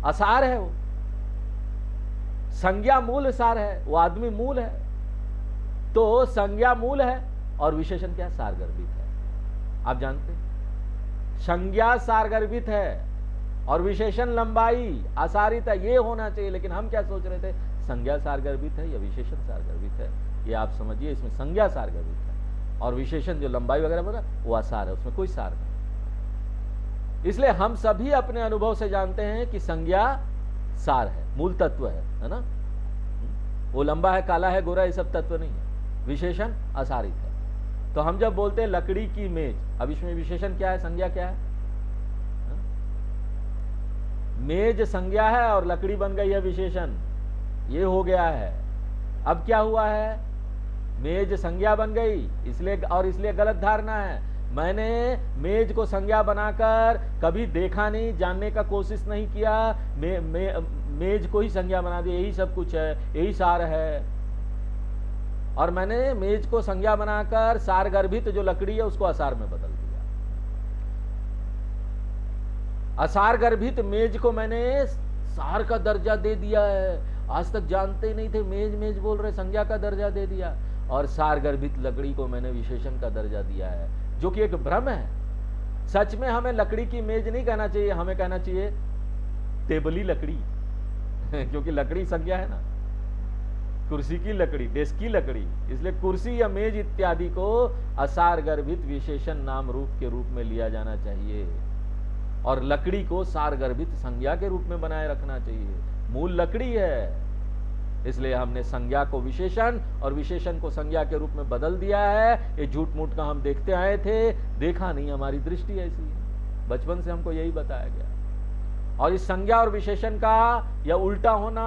आसार है। वो संज्ञा मूल सार है, वो आदमी मूल है। तो संज्ञा मूल है और विशेषण क्या है? सारगर्भित है। आप जानते हैं, संज्ञा सारगर्भित है और विशेषण लंबाई आसारित है, ये होना चाहिए। लेकिन हम क्या सोच रहे थे? संज्ञा सारगर्भित है या विशेषण सारगर्भित है? ये आप समझिए, इसमें संज्ञा सारगर्भित है और विशेषण जो लंबाई वगैरह बोला वो आसार है, उसमें कोई सार नहीं। इसलिए हम सभी अपने अनुभव से जानते हैं कि संज्ञा सार है, मूल तत्व है ना। वो लंबा है, काला है, गोरा, ये सब तत्व नहीं है, विशेषण आसारित है। तो हम जब बोलते हैं लकड़ी की मेज, अब इसमें विशेषण क्या है, संज्ञा क्या है? मेज संज्ञा है और लकड़ी बन गई है विशेषण, ये हो गया है। अब क्या हुआ है? मेज संज्ञा बन गई, इसलिए गलत धारणा है। मैंने मेज को संज्ञा बनाकर कभी देखा नहीं, जानने का कोशिश नहीं किया, मेज को ही संज्ञा बना दिया, यही सब कुछ है, यही सार है। और मैंने मेज को संज्ञा बनाकर सारगर्भित जो लकड़ी है उसको असार में बदल दिया। असार गर्भित मेज को मैंने सार का दर्जा दे दिया है। आज तक जानते ही नहीं थे, मेज मेज बोल रहे, संज्ञा का दर्जा दे दिया। और सार गर्भित लकड़ी को मैंने विशेषण का दर्जा दिया है, जो कि एक भ्रम है। सच में हमें लकड़ी की मेज नहीं कहना चाहिए, हमें कहना चाहिए टेबली लकड़ी क्योंकि लकड़ी संज्ञा है ना, कुर्सी की लकड़ी, डेस्क की लकड़ी। इसलिए कुर्सी या मेज इत्यादि को असार गर्भित विशेषण नाम रूप के रूप में लिया जाना चाहिए और लकड़ी को सार गर्भित संज्ञा के रूप में बनाए रखना चाहिए। मूल लकड़ी है, इसलिए हमने संज्ञा को विशेषण और विशेषण को संज्ञा के रूप में बदल दिया है। ये झूठ मूठ का हम देखते आए थे, देखा नहीं, हमारी दृष्टि ऐसी है, बचपन से हमको यही बताया गया। और इस संज्ञा और विशेषण का या उल्टा होना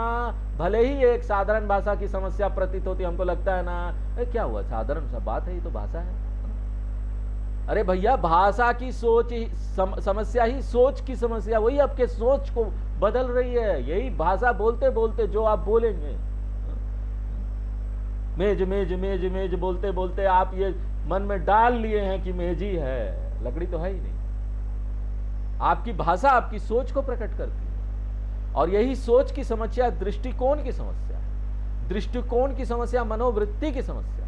भले ही एक साधारण भाषा की समस्या प्रतीत होती, हमको लगता है ना क्या हुआ, साधारण सा बात है, ये तो भाषा है। अरे भैया, भाषा की सोच समस्या ही सोच की समस्या, वही आपके सोच को बदल रही है। यही भाषा बोलते बोलते जो आप बोलेंगे, मेज मेज मेज मेज बोलते बोलते आप ये मन में डाल लिए हैं कि मेज ही है, लकड़ी तो है ही नहीं। आपकी भाषा आपकी सोच को प्रकट करती है और यही सोच की समस्या दृष्टिकोण की समस्या है। दृष्टिकोण की समस्या मनोवृत्ति की समस्या,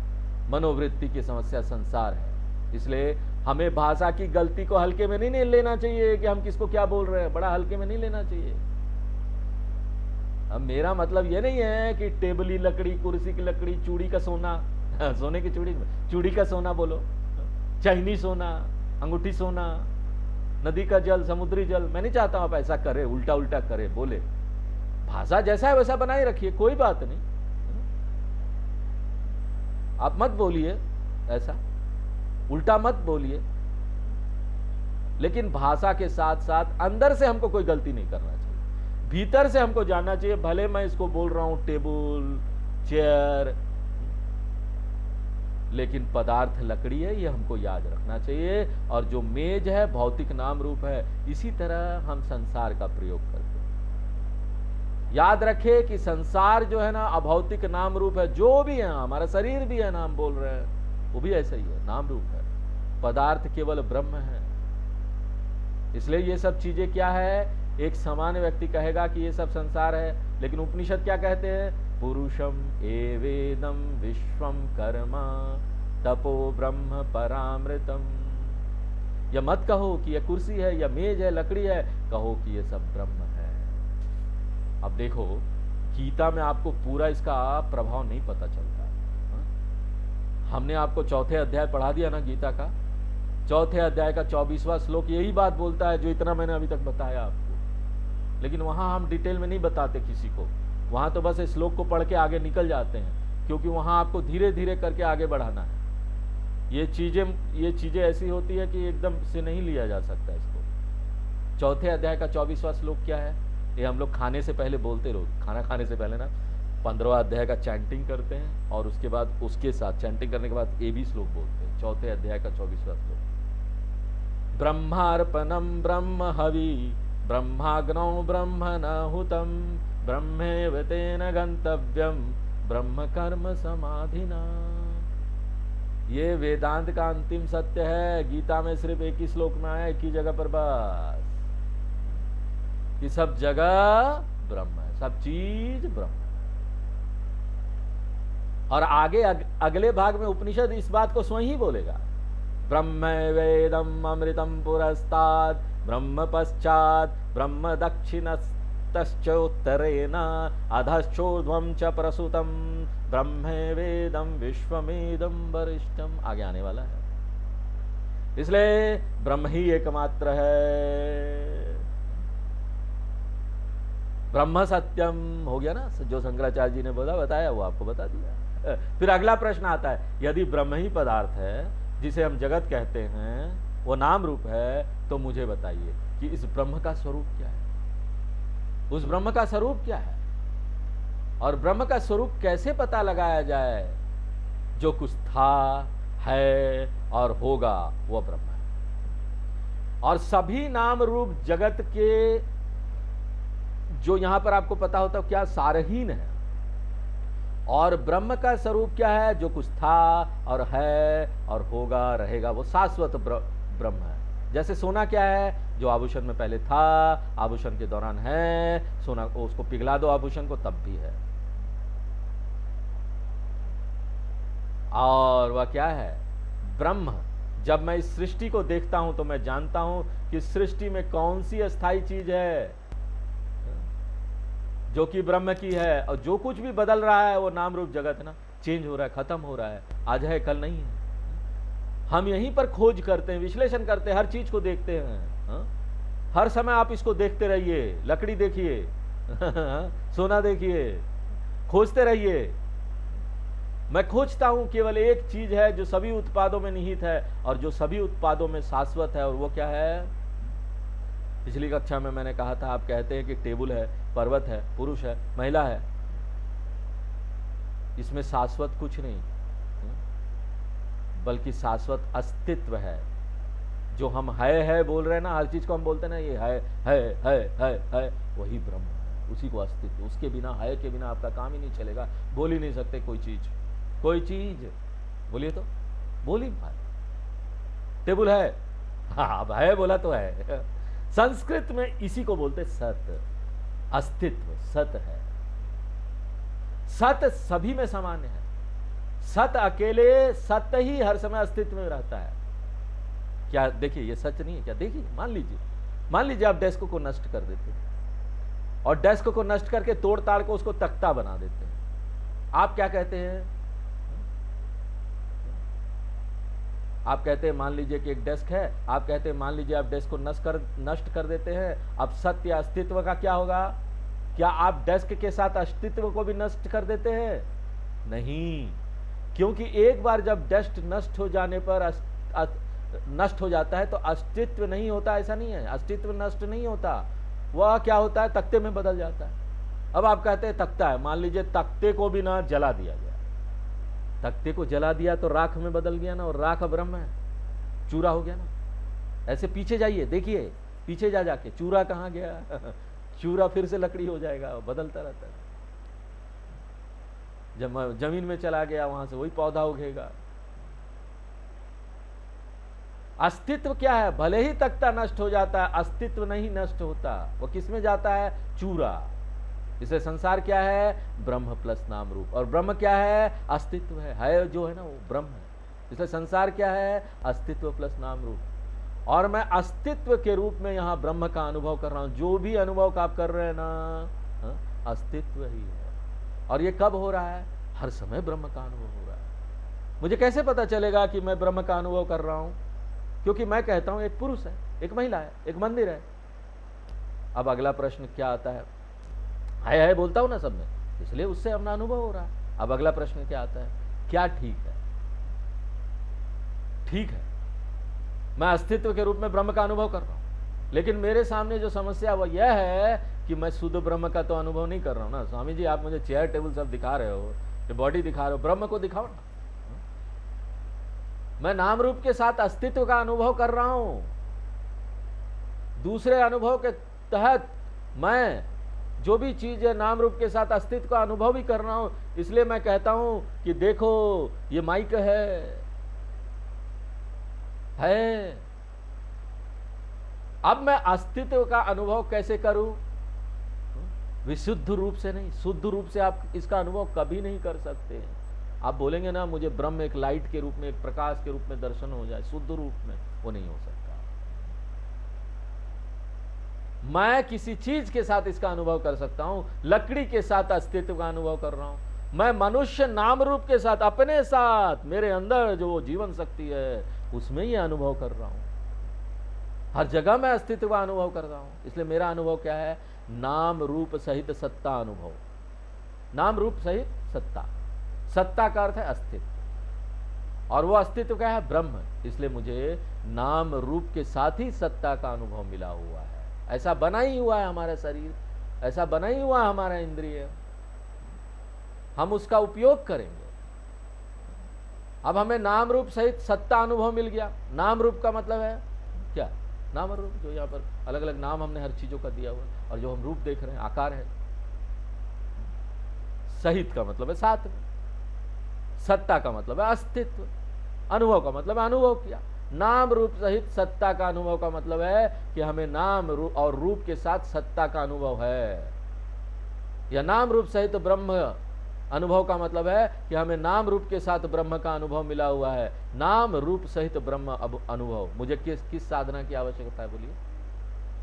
मनोवृत्ति की समस्या संसार है। इसलिए हमें भाषा की गलती को हल्के में नहीं लेना चाहिए कि हम किसको क्या बोल रहे हैं, बड़ा हल्के में नहीं लेना चाहिए। अब मेरा मतलब ये नहीं है कि टेबली लकड़ी, कुर्सी की लकड़ी, चूड़ी का सोना, सोने की चूड़ी का सोना बोलो, चैनी सोना, अंगूठी सोना, नदी का जल, समुद्री जल। मैं नहीं चाहता हूं आप ऐसा करें, उल्टा उल्टा करे बोले। भाषा जैसा है वैसा बनाए रखिए, कोई बात नहीं। आप मत बोलिए ऐसा, उल्टा मत बोलिए, लेकिन भाषा के साथ साथ अंदर से हमको कोई गलती नहीं करना चाहिए, भीतर से हमको जानना चाहिए। भले मैं इसको बोल रहा हूं टेबल, चेयर, लेकिन पदार्थ लकड़ी है, ये हमको याद रखना चाहिए। और जो मेज है भौतिक नाम रूप है, इसी तरह हम संसार का प्रयोग करते हैं। याद रखें कि संसार जो है ना अभौतिक नाम रूप है, जो भी है, हमारा शरीर भी है, नाम बोल रहे हैं, वो भी ऐसा ही है, नाम रूप है। पदार्थ केवल ब्रह्म है। इसलिए ये सब चीजें क्या है, एक सामान्य व्यक्ति कहेगा कि ये सब संसार है, लेकिन उपनिषद क्या कहते हैं, पुरुषम एवेदम विश्वम कर्मा तपो ब्रह्म परामृतम। या मत कहो कि ये कुर्सी है, या मेज है, लकड़ी है, कहो कि ये सब ब्रह्म है। अब देखो गीता में आपको पूरा इसका प्रभाव नहीं पता चलता। हमने आपको चौथे अध्याय पढ़ा दिया ना गीता का, चौथे अध्याय का 24वां श्लोक यही बात बोलता है जो इतना मैंने अभी तक बताया आपको। लेकिन वहां हम डिटेल में नहीं बताते किसी को, वहां तो बस इस श्लोक को पढ़ के आगे निकल जाते हैं, क्योंकि वहां आपको धीरे धीरे करके आगे बढ़ाना है। ये चीजें ऐसी होती है कि एकदम से नहीं लिया जा सकता इसको। चौथे अध्याय का 24वां श्लोक क्या है, ये हम लोग खाने से पहले बोलते रहो, खाना खाने से पहले ना 15वां अध्याय का चैंटिंग करते हैं, और उसके बाद उसके साथ चैंटिंग करने के बाद ये भी श्लोक बोलते हैं। चौथे अध्याय का 24वां श्लोक, ब्रह्मार्पणम ब्रह्म हवि ब्रह्माग्नौ ब्रह्मणाहुतम ब्रह्मेव तेन गंतव्यम ब्रह्म कर्म समाधिना। ये वेदांत का अंतिम सत्य है। गीता में सिर्फ एक ही श्लोक में आया, एक ही जगह पर बस, कि सब जगह ब्रह्म है, सब चीज ब्रह्म है। और आगे अगले भाग में उपनिषद इस बात को स्वयं ही बोलेगा, ब्रह्म वेदम अमृतम पुरस्ताद ब्रह्म पश्चात ब्रह्म दक्षिणस्तश्चोत्तरेण अधश्चोर्ध्वं च प्रसूतम ब्रह्म वेदम विश्वमेदम वरिष्ठम। आगे आने वाला है। इसलिए ब्रह्म ही एकमात्र है। ब्रह्म सत्यम हो गया ना, जो शंकराचार्य जी ने बताया वो आपको बता दिया। फिर अगला प्रश्न आता है, यदि ब्रह्म ही पदार्थ है जिसे हम जगत कहते हैं, वो नाम रूप है, तो मुझे बताइए कि इस ब्रह्म का स्वरूप क्या है, उस ब्रह्म का स्वरूप क्या है, और ब्रह्म का स्वरूप कैसे पता लगाया जाए। जो कुछ था, है और होगा वो ब्रह्म है। और सभी नाम रूप जगत के जो यहां पर आपको पता होता क्या सारहीन है, और ब्रह्म का स्वरूप क्या है, जो कुछ था और है और होगा रहेगा, वो शाश्वत ब्रह्म है। जैसे सोना क्या है, जो आभूषण में पहले था, आभूषण के दौरान है, सोना को उसको पिघला दो आभूषण को तब भी है। और वह क्या है, ब्रह्म। जब मैं इस सृष्टि को देखता हूं तो मैं जानता हूं कि सृष्टि में कौन सी अस्थाई चीज है जो कि ब्रह्म की है, और जो कुछ भी बदल रहा है वो नाम रूप जगत ना, चेंज हो रहा है, खत्म हो रहा है, आज है कल नहीं है। हम यहीं पर खोज करते हैं, विश्लेषण करते हैं, हर चीज को देखते हैं। हर समय आप इसको देखते रहिए, लकड़ी देखिए सोना देखिए, खोजते रहिए। मैं खोजता हूं केवल एक चीज है जो सभी उत्पादों में निहित है और जो सभी उत्पादों में शाश्वत है, और वो क्या है। पिछली कक्षा में मैंने कहा था, आप कहते हैं कि टेबल है, पर्वत है, पुरुष है, महिला है, इसमें शाश्वत कुछ नहीं, बल्कि शाश्वत अस्तित्व है। जो हम है बोल रहे हैं ना, हर चीज को हम बोलते हैं ना, ये है, वही ब्रह्म है, उसी को अस्तित्व। उसके बिना, है के बिना आपका काम ही नहीं चलेगा, बोल ही नहीं सकते कोई चीज। बोलिए तो, बोल ही पाए। टेबल है, हाँ अब है बोला तो है। संस्कृत में इसी को बोलते सत, अस्तित्व सत है। सत सभी में सामान्य है। सत अकेले सत्य ही हर समय अस्तित्व में रहता है। क्या देखिए, ये सच नहीं है क्या? देखिए, मान लीजिए आप डेस्क को नष्ट कर देते हैं, और डेस्क को नष्ट करके तोड़ ताड़ को उसको तख्ता बना देते हैं। आप क्या कहते हैं? आप कहते हैं मान लीजिए कि एक डेस्क है, आप कहते हैं मान लीजिए आप डेस्क को नष्ट कर देते हैं, अब सत्य अस्तित्व का क्या होगा? क्या आप डेस्क के साथ अस्तित्व को भी नष्ट कर देते हैं? नहीं, क्योंकि एक बार जब डेस्क नष्ट हो जाने पर नष्ट हो जाता है तो अस्तित्व नहीं होता, ऐसा नहीं है। अस्तित्व नष्ट नहीं होता, वह क्या होता है? तख्ते में बदल जाता है। अब आप कहते हैं तख्ता है, मान लीजिए तख्ते को भी ना जला दिया गया, तख्ते को जला दिया तो राख में बदल गया ना, और राख ब्रह्म है, चूरा हो गया ना। ऐसे पीछे जाइए, देखिए पीछे जाके चूरा कहाँ गया? चूरा फिर से लकड़ी हो जाएगा, बदलता रहता है। जब जमीन में चला गया वहां से वही पौधा उगेगा। अस्तित्व क्या है? भले ही तख्ता नष्ट हो जाता है, अस्तित्व नहीं नष्ट होता। वो किस में जाता है? चूरा। इसलिए संसार क्या है? ब्रह्म प्लस नाम रूप। और ब्रह्म क्या है? अस्तित्व है जो है ना, वो ब्रह्म है। इसलिए संसार क्या है? अस्तित्व प्लस नाम रूप। और मैं अस्तित्व के रूप में यहाँ ब्रह्म का अनुभव कर रहा हूं। जो भी अनुभव का आप कर रहे हैं ना, अस्तित्व ही है। और ये कब हो रहा है? हर समय ब्रह्म का अनुभव हो रहा है। मुझे कैसे पता चलेगा कि मैं ब्रह्म का अनुभव कर रहा हूं? क्योंकि मैं कहता हूं एक पुरुष है, एक महिला है, एक मंदिर है। अब अगला प्रश्न क्या आता है? है बोलता हूं ना सब में, इसलिए उससे अपना अनुभव हो रहा है। अब अगला प्रश्न क्या आता है? क्या ठीक है? ठीक है, मैं अस्तित्व के रूप में ब्रह्म का अनुभव कर रहा हूं, लेकिन मेरे सामने जो समस्या वो यह है कि मैं शुद्ध ब्रह्म का तो अनुभव नहीं कर रहा हूं ना। स्वामी जी, आप मुझे चेयर टेबल सब दिखा रहे हो, बॉडी दिखा रहे हो, ब्रह्म को दिखाओ ना। मैं नाम रूप के साथ अस्तित्व का अनुभव कर रहा हूं। दूसरे अनुभव के तहत मैं जो भी चीज है नाम रूप के साथ अस्तित्व का अनुभव भी कर रहा हूं। इसलिए मैं कहता हूं कि देखो ये माइक है। अब मैं अस्तित्व का अनुभव कैसे करूं? विशुद्ध रूप से नहीं, शुद्ध रूप से आप इसका अनुभव कभी नहीं कर सकते। आप बोलेंगे ना मुझे ब्रह्म एक लाइट के रूप में, एक प्रकाश के रूप में दर्शन हो जाए, शुद्ध रूप में, वो नहीं हो सकता। मैं किसी चीज के साथ इसका अनुभव कर सकता हूं। लकड़ी के साथ अस्तित्व का अनुभव कर रहा हूं। मैं मनुष्य नाम रूप के साथ, अपने साथ, मेरे अंदर जो जीवन शक्ति है उसमें ये अनुभव कर रहा हूं। हर जगह मैं अस्तित्व का अनुभव कर रहा हूं। इसलिए मेरा अनुभव क्या है? नाम रूप सहित सत्ता अनुभव। नाम रूप सहित सत्ता। सत्ता का अर्थ है अस्तित्व, और वो अस्तित्व क्या है? ब्रह्म। इसलिए मुझे नाम रूप के साथ ही सत्ता का अनुभव मिला हुआ है। ऐसा बना ही हुआ है हमारा शरीर, ऐसा बना ही हुआ है हमारा इंद्रिय। हम उसका उपयोग करेंगे। अब हमें नाम रूप सहित सत्ता अनुभव मिल गया। नाम रूप का मतलब है क्या? नाम रूप, जो यहाँ पर अलग अलग नाम हमने हर चीजों का दिया हुआ है, और जो हम रूप देख रहे हैं आकार है। सहित का मतलब है साथ में, सत्ता का मतलब है अस्तित्व, अनुभव का मतलब है अनुभव किया। नाम रूप सहित सत्ता का अनुभव का मतलब है कि हमें नाम रूप और रूप के साथ सत्ता का अनुभव है। या नाम रूप सहित ब्रह्म अनुभव का मतलब है कि हमें नाम रूप के साथ ब्रह्म का अनुभव मिला हुआ है। नाम रूप सहित ब्रह्म अनुभव। मुझे किस साधना की आवश्यकता है? बोलिए।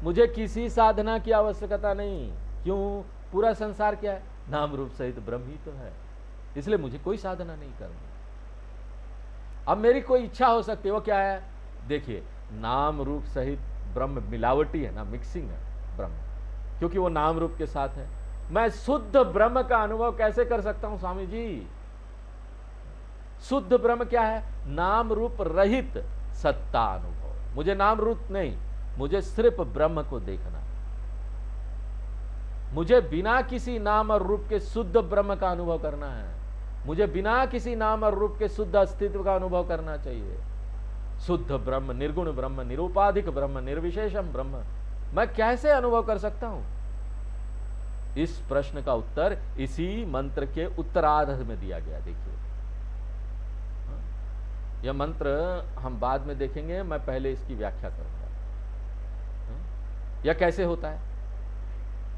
मुझे किसी साधना की आवश्यकता नहीं। क्यों? पूरा संसार क्या है? नाम रूप सहित ब्रह्म ही तो है। इसलिए मुझे कोई साधना नहीं करनी। अब मेरी कोई इच्छा हो सकती है, वो क्या है? देखिए, नाम रूप सहित ब्रह्म मिलावटी है ना, मिक्सिंग है ब्रह्म, क्योंकि वो नाम रूप के साथ है। मैं शुद्ध ब्रह्म का अनुभव कैसे कर सकता हूं स्वामी जी? शुद्ध ब्रह्म क्या है? नाम रूप रहित सत्ता अनुभव। मुझे नाम रूप नहीं, मुझे सिर्फ ब्रह्म को देखना। मुझे बिना किसी नाम और रूप के शुद्ध ब्रह्म का अनुभव करना है। मुझे बिना किसी नाम और रूप के शुद्ध अस्तित्व का अनुभव करना चाहिए। शुद्ध ब्रह्म, निर्गुण ब्रह्म, निरुपाधिक ब्रह्म, निर्विशेषम ब्रह्म मैं कैसे अनुभव कर सकता हूं? इस प्रश्न का उत्तर इसी मंत्र के उत्तरार्ध में दिया गया। देखिए, यह मंत्र हम बाद में देखेंगे, मैं पहले इसकी व्याख्या करूंगा। यह कैसे होता है?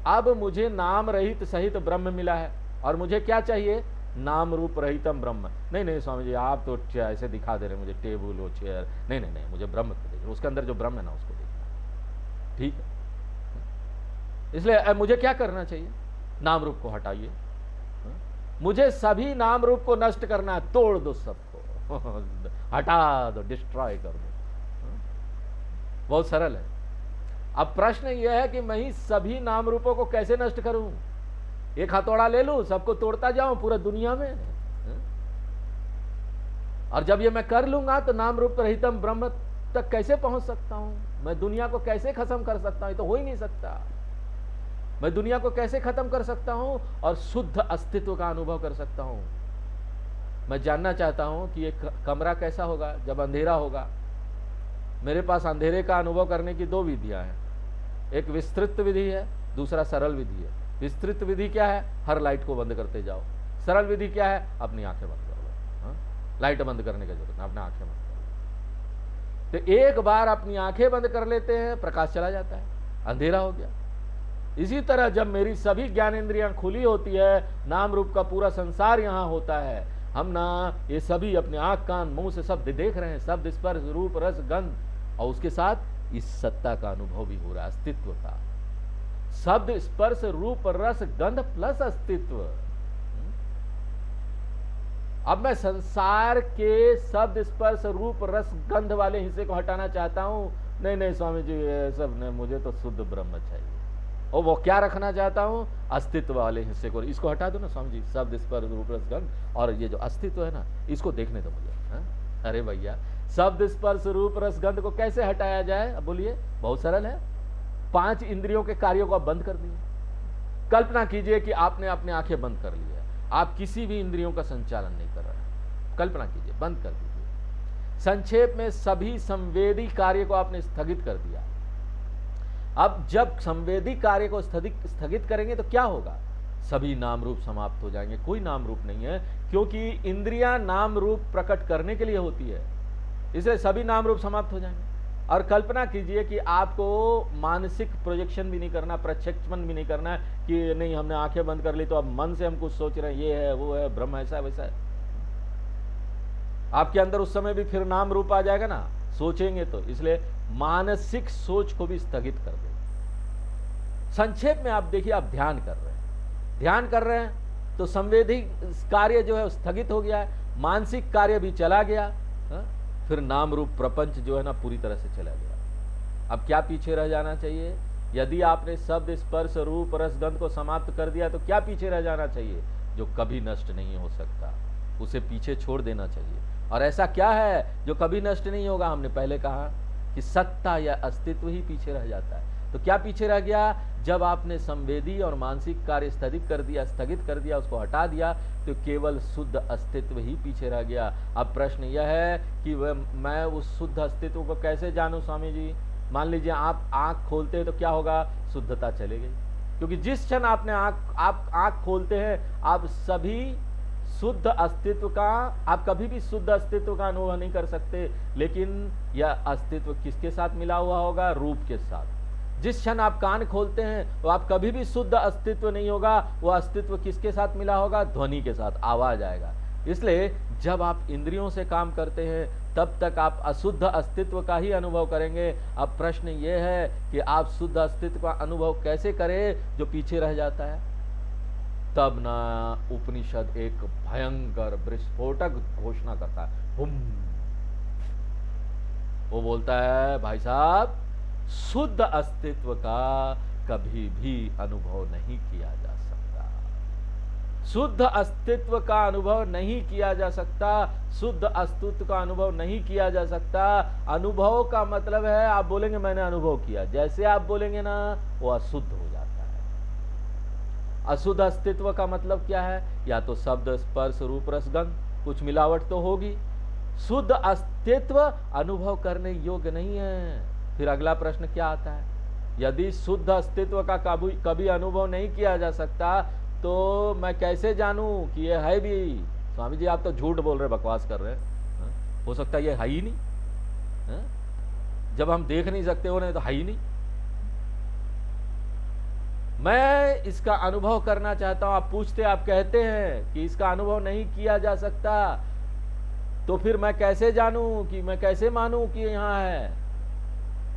अब मुझे नाम रहित सहित ब्रह्म मिला है, और मुझे क्या चाहिए? नाम रूप रहितम ब्रह्म। नहीं स्वामी जी, आप तो ऐसे दिखा दे रहे मुझे टेबल और चेयर। नहीं, मुझे ब्रह्म को देखना, उसके अंदर जो ब्रह्म है ना उसको देखना। ठीक है, इसलिए मुझे क्या करना चाहिए? नाम रूप को हटाइए। मुझे सभी नाम रूप को नष्ट करना है, तोड़ दो सबको। हटा दो, डिस्ट्रॉय कर दो। बहुत सरल है। अब प्रश्न यह है कि मैं ही सभी नाम रूपों को कैसे नष्ट करूं? एक हथौड़ा ले लूं, सबको तोड़ता जाऊं पूरा दुनिया में? और जब ये मैं कर लूंगा तो नाम रूप रहितम ब्रह्म तक कैसे पहुंच सकता हूं? मैं दुनिया को कैसे खत्म कर सकता हूं? ये तो हो ही नहीं सकता। मैं दुनिया को कैसे खत्म कर सकता हूं और शुद्ध अस्तित्व का अनुभव कर सकता हूं? मैं जानना चाहता हूं कि एक कमरा कैसा होगा जब अंधेरा होगा। मेरे पास अंधेरे का अनुभव करने की दो विधियां हैं, एक विस्तृत विधि है, दूसरा सरल विधि है। विस्तृत विधि क्या है? हर लाइट को बंद करते जाओ। सरल विधि क्या है? अपनी आंखें बंद कर लो। हाँ? लाइट बंद करने की जरूरत नहीं, अपनी आंखें बंद कर लो। तो एक बार अपनी आंखें बंद कर लेते हैं, प्रकाश चला जाता है, अंधेरा हो गया। इसी तरह जब मेरी सभी ज्ञानेंद्रियां खुली होती है, नाम रूप का पूरा संसार यहां होता है, हम ना ये सभी अपने आंख कान मुंह से शब्द देख रहे हैं, शब्द स्पर्श रूप रस गंध, और उसके साथ इस सत्ता का अनुभव भी हो रहा है, अस्तित्व का। शब्द स्पर्श रूप रस गंध प्लस अस्तित्व। अब मैं संसार के शब्द स्पर्श रूप रस गंध वाले हिस्से को हटाना चाहता हूं। नहीं नहीं स्वामी जी, ये सब नहीं, मुझे तो शुद्ध ब्रह्म चाहिए। और वो क्या रखना चाहता हूं? अस्तित्व वाले हिस्से को। इसको हटा दो ना स्वामी जी, शब्द स्पर्श रूप रस गंध, और ये जो अस्तित्व है ना, इसको देखने दो मुझे। हाँ? अरे भैया, शब्द स्पर्श रूप रस गंध को कैसे हटाया जाए? अब बोलिए। बहुत सरल है। 5 इंद्रियों के कार्यों को आप बंद कर दिए। कल्पना कीजिए कि आपने अपने आंखें बंद कर ली है, आप किसी भी इंद्रियों का संचालन नहीं कर रहे। कल्पना कीजिए, बंद कर दीजिए। संक्षेप में सभी संवेदी कार्य को आपने स्थगित कर दिया। अब जब संवेदी कार्य को स्थगित करेंगे तो क्या होगा? सभी नाम रूप समाप्त हो जाएंगे, कोई नाम रूप नहीं है, क्योंकि इंद्रियां नाम रूप प्रकट करने के लिए होती है, इसलिए सभी नाम रूप समाप्त हो जाएंगे। और कल्पना कीजिए कि आपको मानसिक प्रोजेक्शन भी नहीं करना, प्रक्षेपण भी नहीं करना कि नहीं हमने आंखें बंद कर ली तो अब मन से हम कुछ सोच रहे हैं, ये है वो है, ब्रह्म ऐसा है वैसा है। आपके अंदर उस समय भी फिर नाम रूप आ जाएगा ना, सोचेंगे तो। इसलिए मानसिक सोच को भी स्थगित कर दे। संक्षेप में आप देखिए, आप ध्यान कर रहे हैं, ध्यान कर रहे हैं तो संवेदी कार्य जो है स्थगित हो गया है, मानसिक कार्य भी चला गया। हा? फिर नाम रूप प्रपंच जो है ना पूरी तरह से चला गया। अब क्या पीछे रह जाना चाहिए? यदि आपने शब्द स्पर्श रूप रस गंध को समाप्त कर दिया तो क्या पीछे रह जाना चाहिए? जो कभी नष्ट नहीं हो सकता, उसे पीछे छोड़ देना चाहिए। और ऐसा क्या है जो कभी नष्ट नहीं होगा? हमने पहले कहा कि सत्ता या अस्तित्व ही पीछे रह जाता है। तो क्या पीछे रह गया? जब आपने संवेदी और मानसिक कार्य स्थगित कर दिया, उसको हटा दिया, तो केवल शुद्ध अस्तित्व ही पीछे रह गया। अब प्रश्न यह है कि मैं उस शुद्ध अस्तित्व को कैसे जानूं स्वामी जी? मान लीजिए आप आंख खोलते हैं तो क्या होगा? शुद्धता चली गई, क्योंकि जिस क्षण आपने आप आंख खोलते हैं, आप सभी शुद्ध अस्तित्व का, आप कभी भी शुद्ध अस्तित्व का अनुभव नहीं कर सकते। लेकिन यह अस्तित्व किसके साथ मिला हुआ होगा? रूप के साथ। जिस क्षण आप कान खोलते हैं तो आप कभी भी शुद्ध अस्तित्व नहीं होगा, वह अस्तित्व किसके साथ मिला होगा? ध्वनि के साथ, आवाज आएगा। इसलिए जब आप इंद्रियों से काम करते हैं तब तक आप अशुद्ध अस्तित्व का ही अनुभव करेंगे। अब प्रश्न ये है कि आप शुद्ध अस्तित्व का अनुभव कैसे करें जो पीछे रह जाता है? तब ना उपनिषद एक भयंकर विस्फोटक घोषणा करता है, हुम। वो बोलता है, भाई साहब, शुद्ध अस्तित्व का कभी भी अनुभव नहीं किया जा सकता। शुद्ध अस्तित्व का अनुभव नहीं किया जा सकता। शुद्ध अस्तित्व का अनुभव नहीं किया जा सकता। अनुभव का मतलब है, आप बोलेंगे मैंने अनुभव किया, जैसे आप बोलेंगे ना वो अशुद्ध हो जाता है। अशुद्ध अस्तित्व का मतलब क्या है? या तो शब्द स्पर्श रूप रस गंध, कुछ मिलावट तो होगी। शुद्ध अस्तित्व अनुभव करने योग्य नहीं है। फिर अगला प्रश्न क्या आता है? यदि शुद्ध अस्तित्व का कभी अनुभव नहीं किया जा सकता तो मैं कैसे जानूं कि ये है भी? स्वामी जी आप तो झूठ बोल रहे, बकवास कर रहे हैं। हो सकता है ये है ही नहीं। हा? जब हम देख नहीं सकते हो नहीं तो है ही नहीं। मैं इसका अनुभव करना चाहता हूं। आप पूछते, आप कहते हैं कि इसका अनुभव नहीं किया जा सकता, तो फिर मैं कैसे जानूं, कि मैं कैसे मानूं कि यहां है?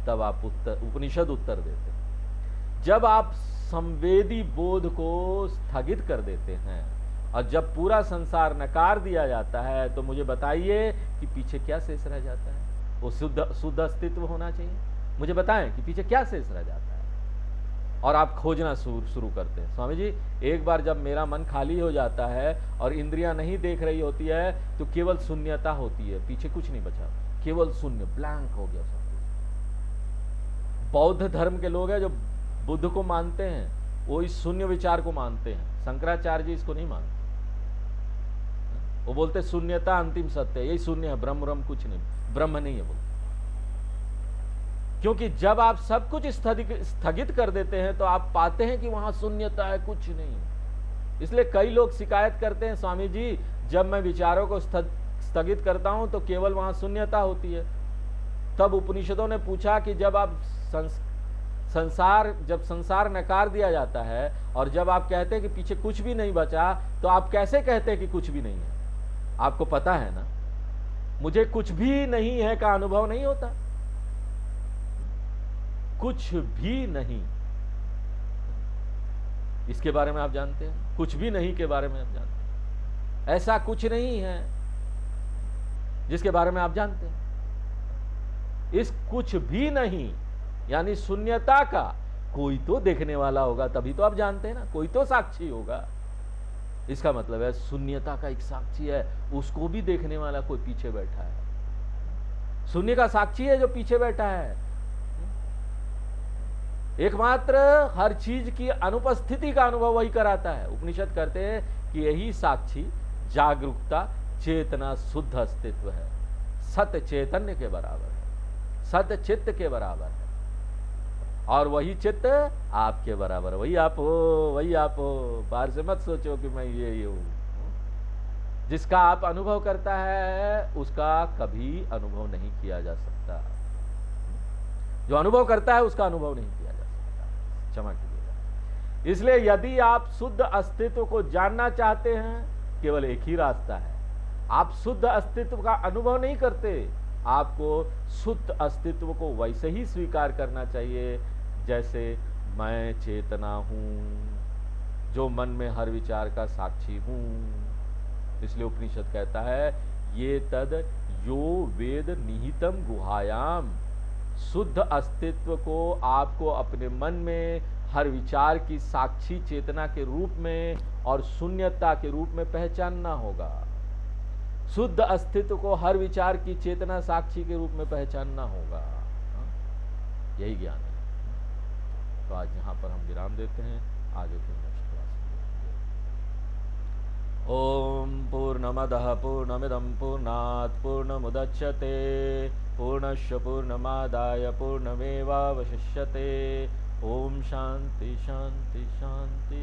तब आप उपनिषद उत्तर देते हैं। जब आप संवेदी बोध को स्थगित कर देते हैं और जब पूरा संसार नकार दिया जाता है तो मुझे बताइए कि पीछे क्या शेष रह जाता है? वो शुद्ध अस्तित्व होना चाहिए। मुझे बताएं कि पीछे क्या शेष रह जाता है? और आप खोजना शुरू करते हैं। स्वामी जी, एक बार जब मेरा मन खाली हो जाता है और इंद्रियां नहीं देख रही होती है तो केवल शून्यता होती है, पीछे कुछ नहीं बचा, केवल शून्य, ब्लैंक हो गया सब कुछ। बौद्ध धर्म के लोग हैं जो बुद्ध को मानते हैं, वो इस शून्य विचार को मानते हैं। शंकराचार्य जी इसको नहीं मानते। वो बोलते शून्यता अंतिम सत्य है, यही शून्य है, ब्रह्म कुछ नहीं, ब्रह्म नहीं है बोलते। क्योंकि जब आप सब कुछ स्थगित कर देते हैं तो आप पाते हैं कि वहां शून्यता है, कुछ नहीं। इसलिए कई लोग शिकायत करते हैं, स्वामी जी जब मैं विचारों को स्थगित करता हूं तो केवल वहां शून्यता होती है। तब उपनिषदों ने पूछा कि जब आप संसार नकार दिया जाता है और जब आप कहते हैं कि पीछे कुछ भी नहीं बचा, तो आप कैसे कहते हैं कि कुछ भी नहीं है? आपको पता है ना, मुझे कुछ भी नहीं है का अनुभव नहीं होता। कुछ भी नहीं, इसके बारे में आप जानते हैं? कुछ भी नहीं के बारे में आप जानते हैं? ऐसा कुछ नहीं है जिसके बारे में आप जानते हैं। इस कुछ भी नहीं यानी शून्यता का कोई तो देखने वाला होगा, तभी तो आप जानते हैं ना, कोई तो साक्षी होगा। इसका मतलब है शून्यता का एक साक्षी है, उसको भी देखने वाला कोई पीछे बैठा है। शून्य का साक्षी है जो पीछे बैठा है। एकमात्र हर चीज की अनुपस्थिति का अनुभव वही कराता है। उपनिषद कहते हैं कि यही साक्षी जागरूकता चेतना शुद्ध अस्तित्व है, सत्य चैतन्य के बराबर है, सत्य चित्त के बराबर है, और वही चित्त आपके बराबर, वही आप हो, वही आप हो। बाहर से मत सोचो कि मैं ये हूं। जिसका आप अनुभव करता है उसका कभी अनुभव नहीं किया जा सकता। जो अनुभव करता है उसका अनुभव नहीं किया जा सकता। क्षमा कीजिएगा। इसलिए यदि आप शुद्ध अस्तित्व को जानना चाहते हैं, केवल एक ही रास्ता है। आप शुद्ध अस्तित्व का अनुभव नहीं करते, आपको शुद्ध अस्तित्व को वैसे ही स्वीकार करना चाहिए जैसे मैं चेतना हूं, जो मन में हर विचार का साक्षी हूं। इसलिए उपनिषद कहता है ये तद यो वेद निहितम गुहायाम। शुद्ध अस्तित्व को आपको अपने मन में हर विचार की साक्षी चेतना के रूप में और शून्यता के रूप में पहचानना होगा। शुद्ध अस्तित्व को हर विचार की चेतना साक्षी के रूप में पहचानना होगा। यही ज्ञान है। तो आज यहाँ पर हम विराम देते हैं, आगे फिर नेक्स्ट क्लास में। ओम पूर्णमदः पूर्णमिदं पूर्णात् पूर्णमुदच्यते पूर्णस्य पूर्णमादाय पूर्णमेवावशिष्यते। ओम शांति शांति शांति।